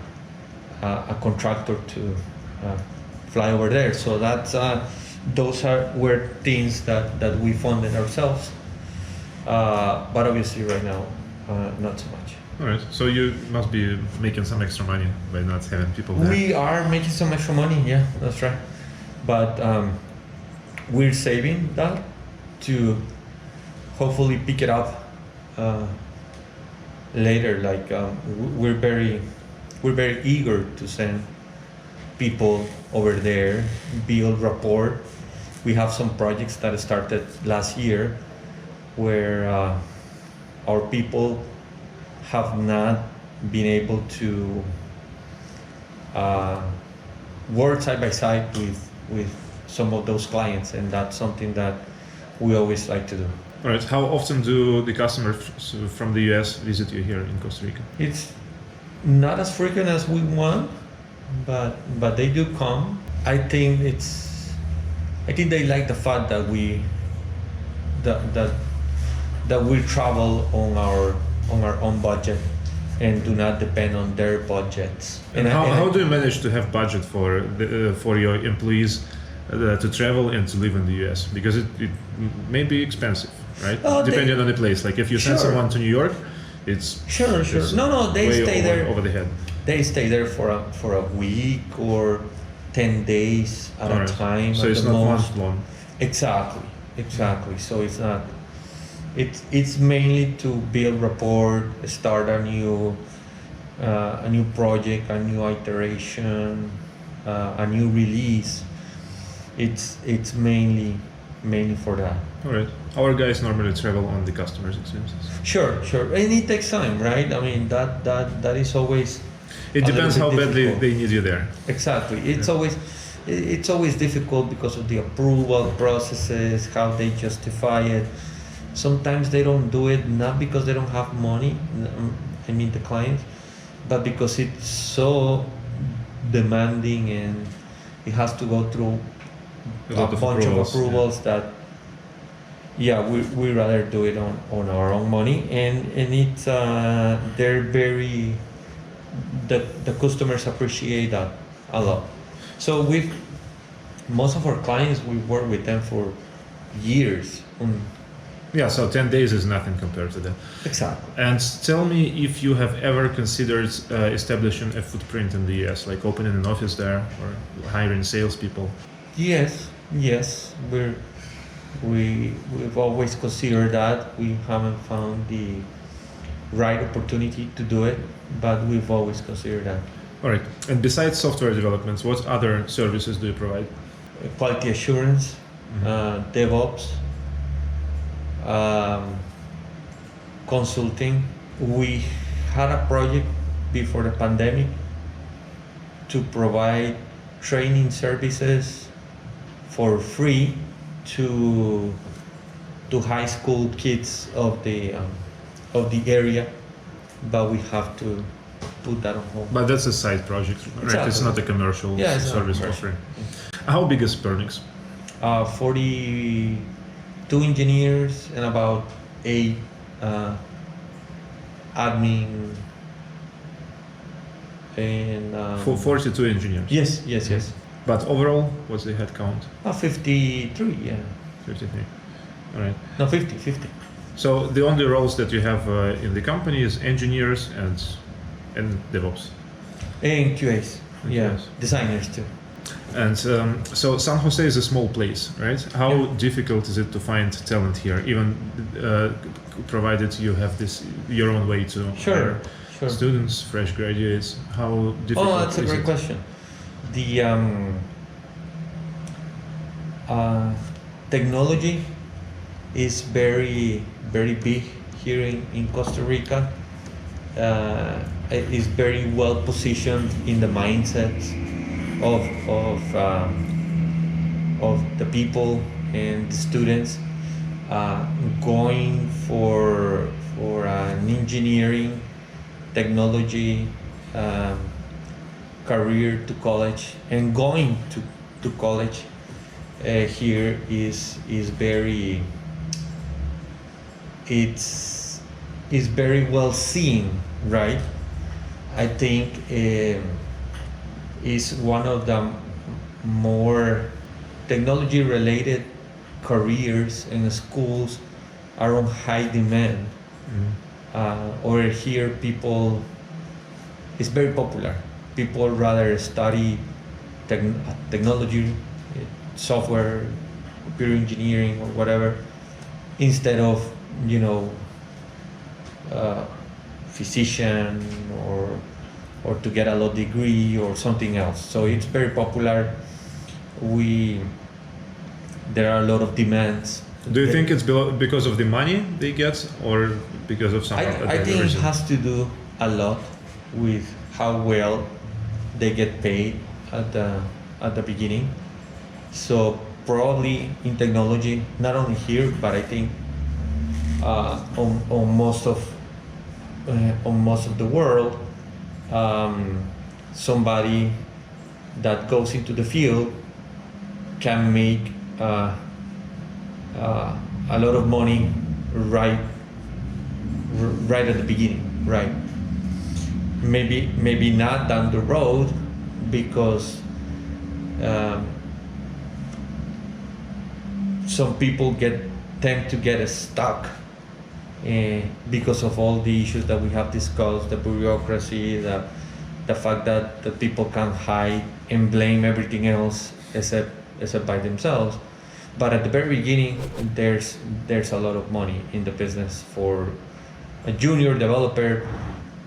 contractor to fly over there. So those were things that we funded ourselves, but obviously right now not so much. All right, so you must be making some extra money by not having people there. We are making some extra money, yeah, that's right. But we're saving that to hopefully pick it up later. Like we're very eager to send people over there, build rapport. We have some projects that started last year where our people have not been able to work side by side with some of those clients, and that's something that we always like to do. All right, how often do the customers from the US visit you here in Costa Rica? It's not as frequent as we want, but they do come. I think they like the fact that we travel on our own budget and do not depend on their budgets. And how do you manage to have budget for your employees to travel and to live in the US? Because it may be expensive, right? Depending on the place. Like if you send someone to New York, it's sure. No, they stay there over the head. They stay there for a week or 10 days at a time. So it's not month long. Exactly. So it's not It's mainly to build rapport, start a new project, a new iteration, a new release. It's mainly for that. All right. Our guys normally travel on the customer's expenses. Sure, and it takes time, right? I mean that is always. It depends how badly difficult. they need you there. Exactly. It's always difficult because of the approval processes, how they justify it. Sometimes they don't do it not because they don't have money, I mean the clients, but because it's so demanding and it has to go through a bunch of approvals that we rather do it on our own money, and it's they're very the customers appreciate that a lot. So most of our clients, we work with them for years. Yeah, so 10 days is nothing compared to that. Exactly. And tell me if you have ever considered establishing a footprint in the US, like opening an office there or hiring salespeople. Yes, we've always considered that. We haven't found the right opportunity to do it, but we've always considered that. All right. And besides software development, what other services do you provide? Quality assurance, DevOps, consulting. We had a project before the pandemic to provide training services for free to high school kids of the area, but we have to put that on hold. But that's a side project, right? Exactly. It's not a commercial service offering. How big is Pernix? 42 engineers and about 8 admin and 42 engineers. Yes. But overall, what's the headcount? 53, yeah. 53. All right. No, 50. So the only roles that you have in the company is engineers and DevOps. And QAs, yeah. QAs. Designers too. And so San Jose is a small place, right? How difficult is it to find talent here, even provided you have your own way to hire students, fresh graduates? How difficult is it? Oh, that's a great question. The technology is very big here in Costa Rica. It is very well positioned in the mindsets of the people and the students going for an engineering technology career to college, and going to college here is very well seen, right? I think is one of the more technology related careers and schools are on high demand. Over here, it's very popular. People rather study technology, software, computer engineering, or whatever, instead of physician or to get a law degree or something else. So it's very popular. There are a lot of demands. Do you think it's because of the money they get, or because of some other I think reason? it has to do a lot with how well they get paid at the beginning. So probably in technology, not only here, but I think on most of the world, somebody that goes into the field can make a lot of money right at the beginning, right? Maybe not down the road, because some people tend to get stuck because of all the issues that we have discussed, the bureaucracy, the fact that the people can't hide and blame everything else except by themselves. But at the very beginning, there's a lot of money in the business. For a junior developer,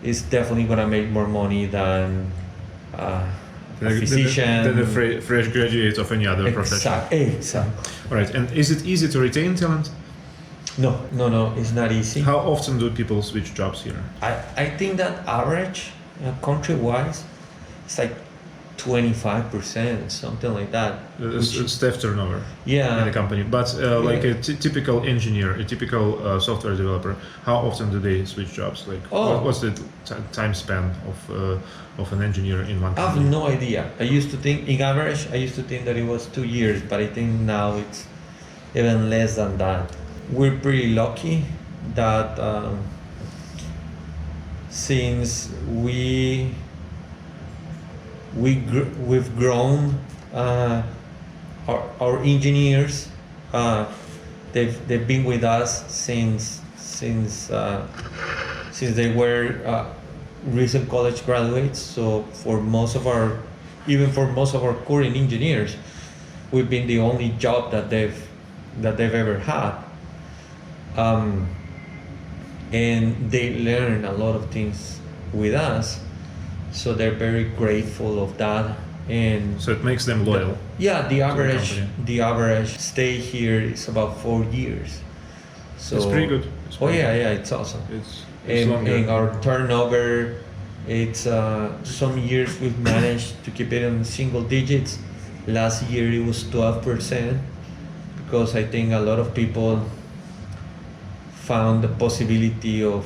is definitely gonna make more money than a physician. Than a fresh graduate of any other profession. Exactly. All right. And is it easy to retain talent? No, it's not easy. How often do people switch jobs here? I think that average, country-wise, it's like 25%, something like that. Staff turnover Yeah. in the company. But like a typical engineer, a typical software developer, how often do they switch jobs? Like, what's the time span of an engineer in one I have company? no idea. I used to think, in average, that it was 2 years, but I think now it's even less than that. We're pretty lucky that since we've grown our engineers, they've been with us since they were recent college graduates. So for most of our current engineers, we've been the only job that they've ever had. And they learn a lot of things with us, so they're very grateful of that. And So it makes them loyal. the average company. stay here is about 4 years. So It's pretty good. It's pretty good. It's awesome. It's And longer. our turnover, it's some years we've managed to keep it in single digits. Last year it was 12%, because I think a lot of people found the possibility of,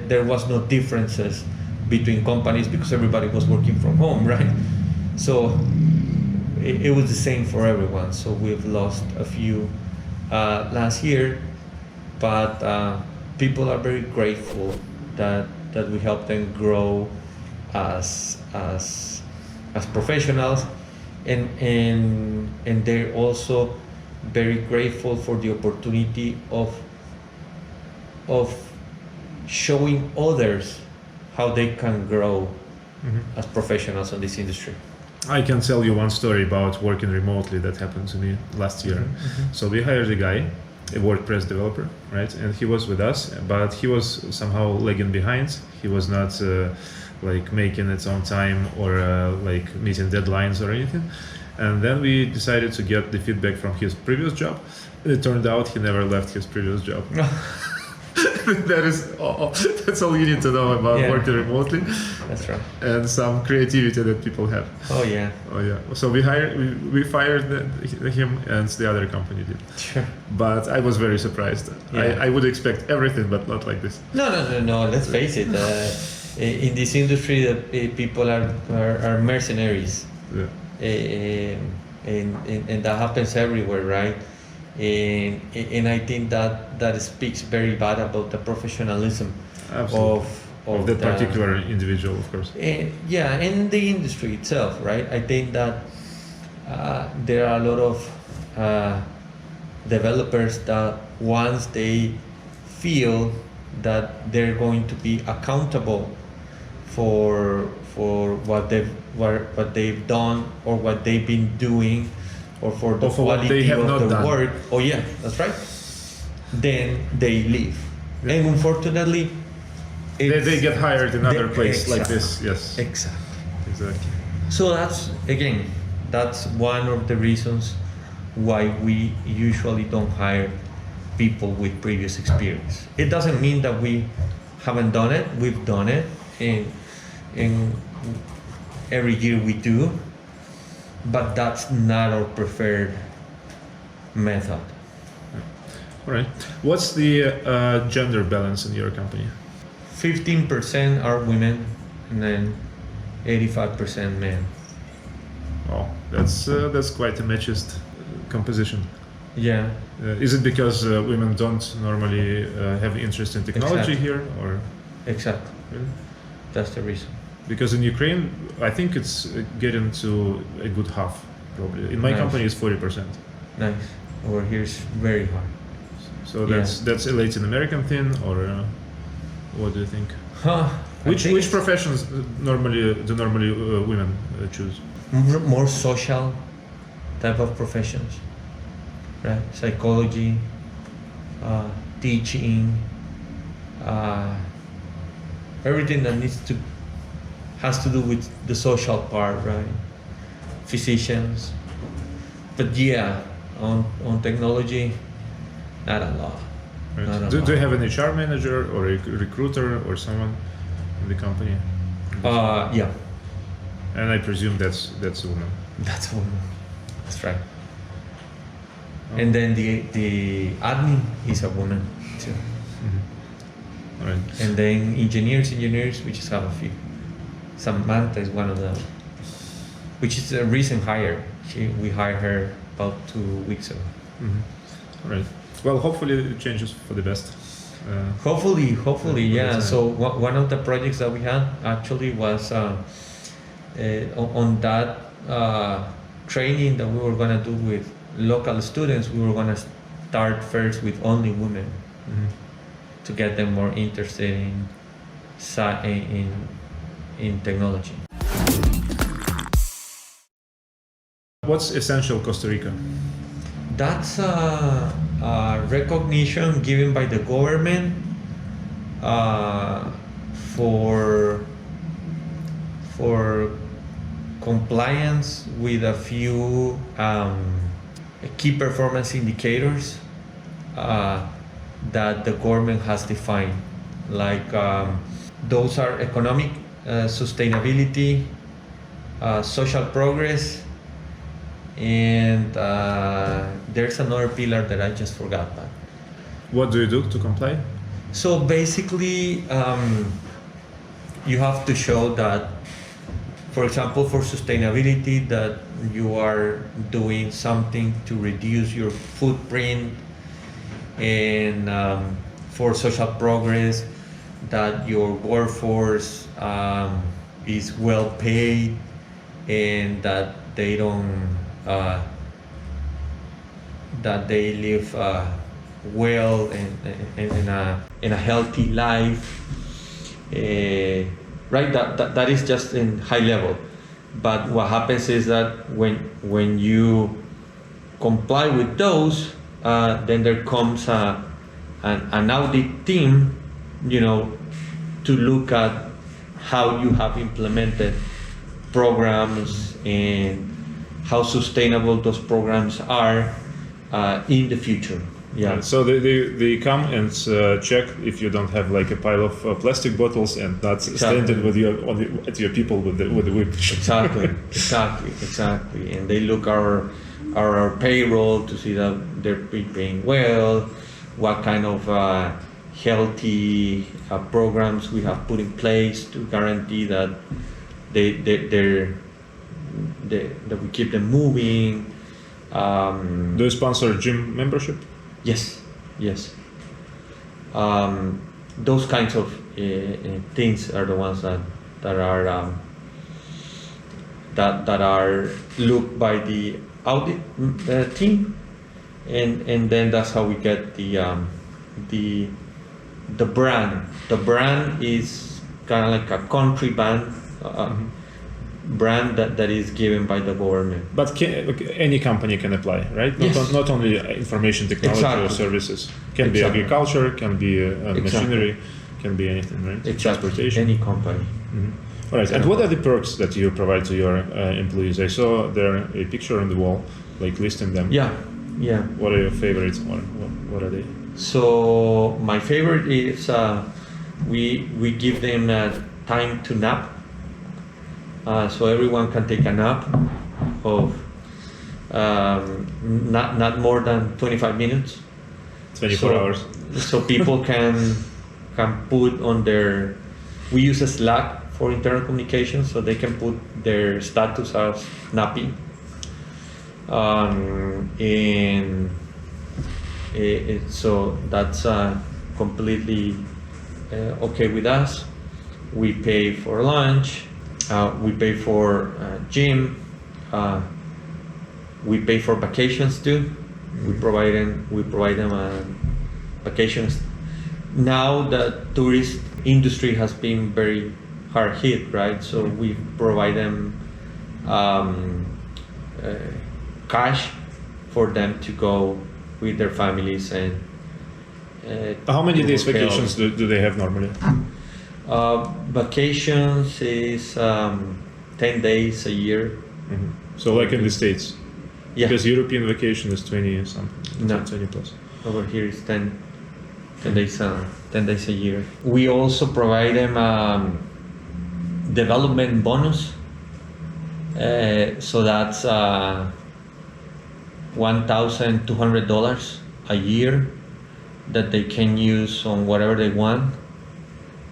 there was no differences between companies because everybody was working from home, right? So it was the same for everyone. So we've lost a few last year, but people are very grateful that we help them grow as professionals, and they're also very grateful for the opportunity of showing others how they can grow as professionals in this industry. I can tell you one story about working remotely that happened to me last year. So we hired a guy, a WordPress developer, right? And he was with us, but he was somehow lagging behind. He was not like making it on time or like meeting deadlines or anything. And then we decided to get the feedback from his previous job. It turned out he never left his previous job. That's all you need to know about working remotely. That's right. And some creativity that people have. Oh yeah. So we fired him, and the other company did. Sure. But I was very surprised. Yeah. I would expect everything, but not like this. No. Let's face it. In this industry, people are mercenaries. Yeah. And that happens everywhere, right? And I think that speaks very bad about the professionalism of that particular individual, of course. And the industry itself, right? I think that there are a lot of developers that once they feel that they're going to be accountable for what they've done or what they've been doing, or for the quality of the work. Oh yeah, that's right. Then they leave, and unfortunately, they get hired in another place exactly. like this. Yes. Exactly. So that's one of the reasons why we usually don't hire people with previous experience. It doesn't mean that we haven't done it. We've done it, and every year we do. But that's not our preferred method. All right. What's the gender balance in your company? 15% are women, and then 85% men. Oh, that's quite a machist composition. Yeah. Is it because women don't normally have interest in technology here, or? Exactly. Really? That's the reason. Because in Ukraine, I think it's getting to a good half, probably. In my company, it's 40%. Nice. Over here is very hard. So that's a Latin American thing, or what do you think? Which professions normally women choose? More social type of professions. right? Psychology, teaching, everything that has to do with the social part, right? Physicians, but yeah, on technology, not a lot. Right. Not a Do lot. you have an HR manager or a recruiter or someone in the company? Yeah, And I presume that's a woman. that's a woman. That's right. And then the admin is a woman too. All right. And then engineers, we just have a few. Samantha is one of them, which is a recent hire. We hired her about 2 weeks ago. All right. Well, hopefully it changes for the best. Hopefully, yeah. time. So one of the projects that we had actually was on that training that we were gonna do with local students. We were gonna start first with only women to get them more interested in technology. What's essential Costa Rica? That's a recognition given by the government for compliance with a few key performance indicators that the government has defined. Like those are economic sustainability, social progress, and there's another pillar that I just forgot about. What do you do to comply? So basically, you have to show that, for example, for sustainability, that you are doing something to reduce your footprint, and for social progress, that your workforce is well paid, and that they don't that they live well and in a healthy life. Right, that is just in high level. But what happens is that when you comply with those, then there comes an audit team, to look at how you have implemented programs and how sustainable those programs are in the future. Yeah. So they come and check if you don't have like a pile of plastic bottles and not standing with at your people with the whip. Exactly. And they look our payroll to see that they're paying well, what kind of healthy programs we have put in place to guarantee that that we keep them moving. Do you sponsor gym membership? Yes. Those kinds of things are the ones that are looked by the audit team, and then that's how we get the brand. The brand is kind of like a country brand that is given by the government. But any company can apply, right? Yes. Not only information technology or Exactly. services. Can be agriculture, can be machinery, can be anything, right? Transportation. Any company. All right. And what are the perks that you provide to your employees? I saw there a picture on the wall, like listing them. Yeah. What are your favorites? What are they? So my favorite is we give them time to nap. So everyone can take a nap of not more than 25 minutes. 24 hours. So people can put on their. We use a Slack for internal communication, so they can put their status as napping. So that's completely okay with us. We pay for lunch. We pay for gym. We pay for vacations too. We provide them vacations. Now the tourist industry has been very hard hit, right? So we provide them cash for them to go with their families and. How many days to hotel. vacations do they have normally? Vacations is 10 days a year. Mm-hmm. So like in the States? Yeah. Because European vacation is 20 something. No. 20 plus. Over here is 10 days 10 days a year. We also provide them development bonus. So that's $1,200 a year that they can use on whatever they want,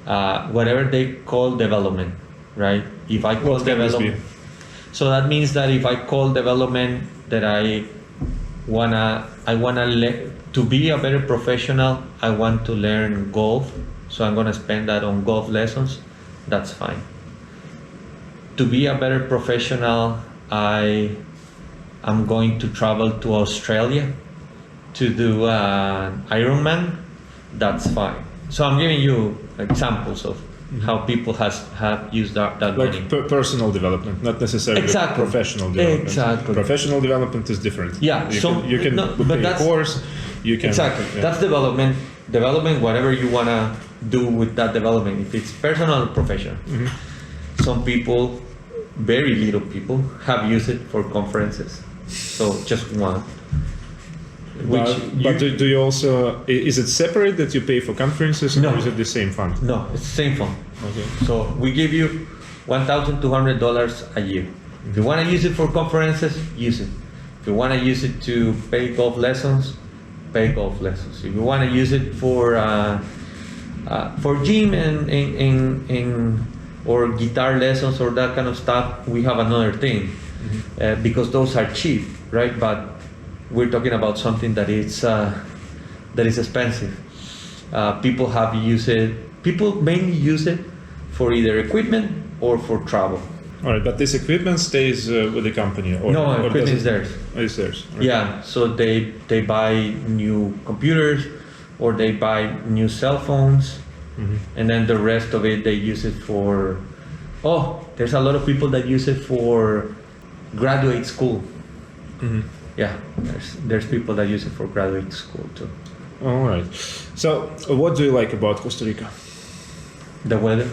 whatever they call development, right? If I call What can this development, be? so that means that if I call development that I wanna to be a better professional, I want to learn golf, so I'm gonna spend that on golf lessons. That's fine. To be a better professional, I'm going to travel to Australia to do an Ironman. That's fine. So I'm giving you examples of how people have used that money. Like personal development, not necessarily Exactly. professional development. Exactly. Professional development is different. Yeah, You can but pay a that's- course. You can Exactly. yeah. That's development. Development, whatever you wanna do with that development, if it's personal or professional. Mhm. Some people, very little people, have used it for conferences. So just one. But do you also, is it separate that you pay for conferences, No. or is it the same fund? No, it's the same fund. Okay. So we give you $1,200 a year. If you want to use it for conferences, use it. If you want to use it to pay golf lessons, pay golf lessons. If you want to use it for gym and or guitar lessons or that kind of stuff, we have another thing, because those are cheap, right? But we're talking about something that is expensive. People have used it. People mainly use it for either equipment or for travel. All right, but this equipment stays with the company, or No, or equipment does is theirs. Oh, it's theirs. Okay. Yeah, so they buy new computers or they buy new cell phones, Mhm. and then the rest of it they use it for. Oh, there's a lot of people that use it for graduate school. Mhm. Yeah, there's people that use it for graduate school too. All right. So, what do you like about Costa Rica? The weather.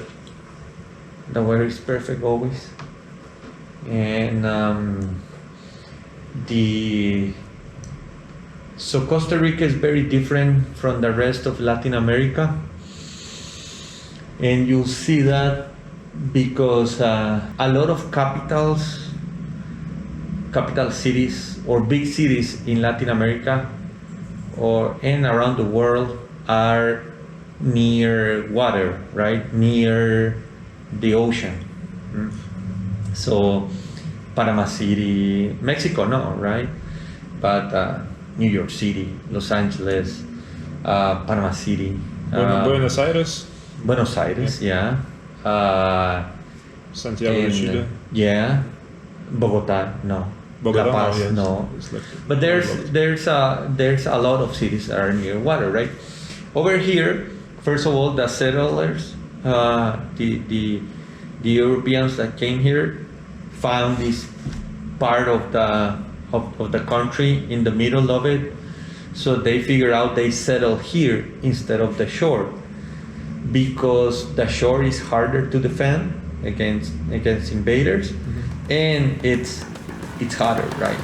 The weather is perfect always, and so Costa Rica is very different from the rest of Latin America, and you'll see that because a lot of capital cities or big cities in Latin America and around the world are near water, right? Near the ocean. So Panama City, Mexico, no, right? But New York City, Los Angeles, Panama City, Buenos Aires, Buenos Aires, yeah. Santiago de and, Chile, yeah. Bogota, no. Bogota, La Paz, yes. no. It's like But there's a lot of cities that are near water, right? Over here, first of all, the settlers, the Europeans that came here, found this part of the country in the middle of it, so they figured out they settle here instead of the shore, because the shore is harder to defend against invaders, and it's hotter, right?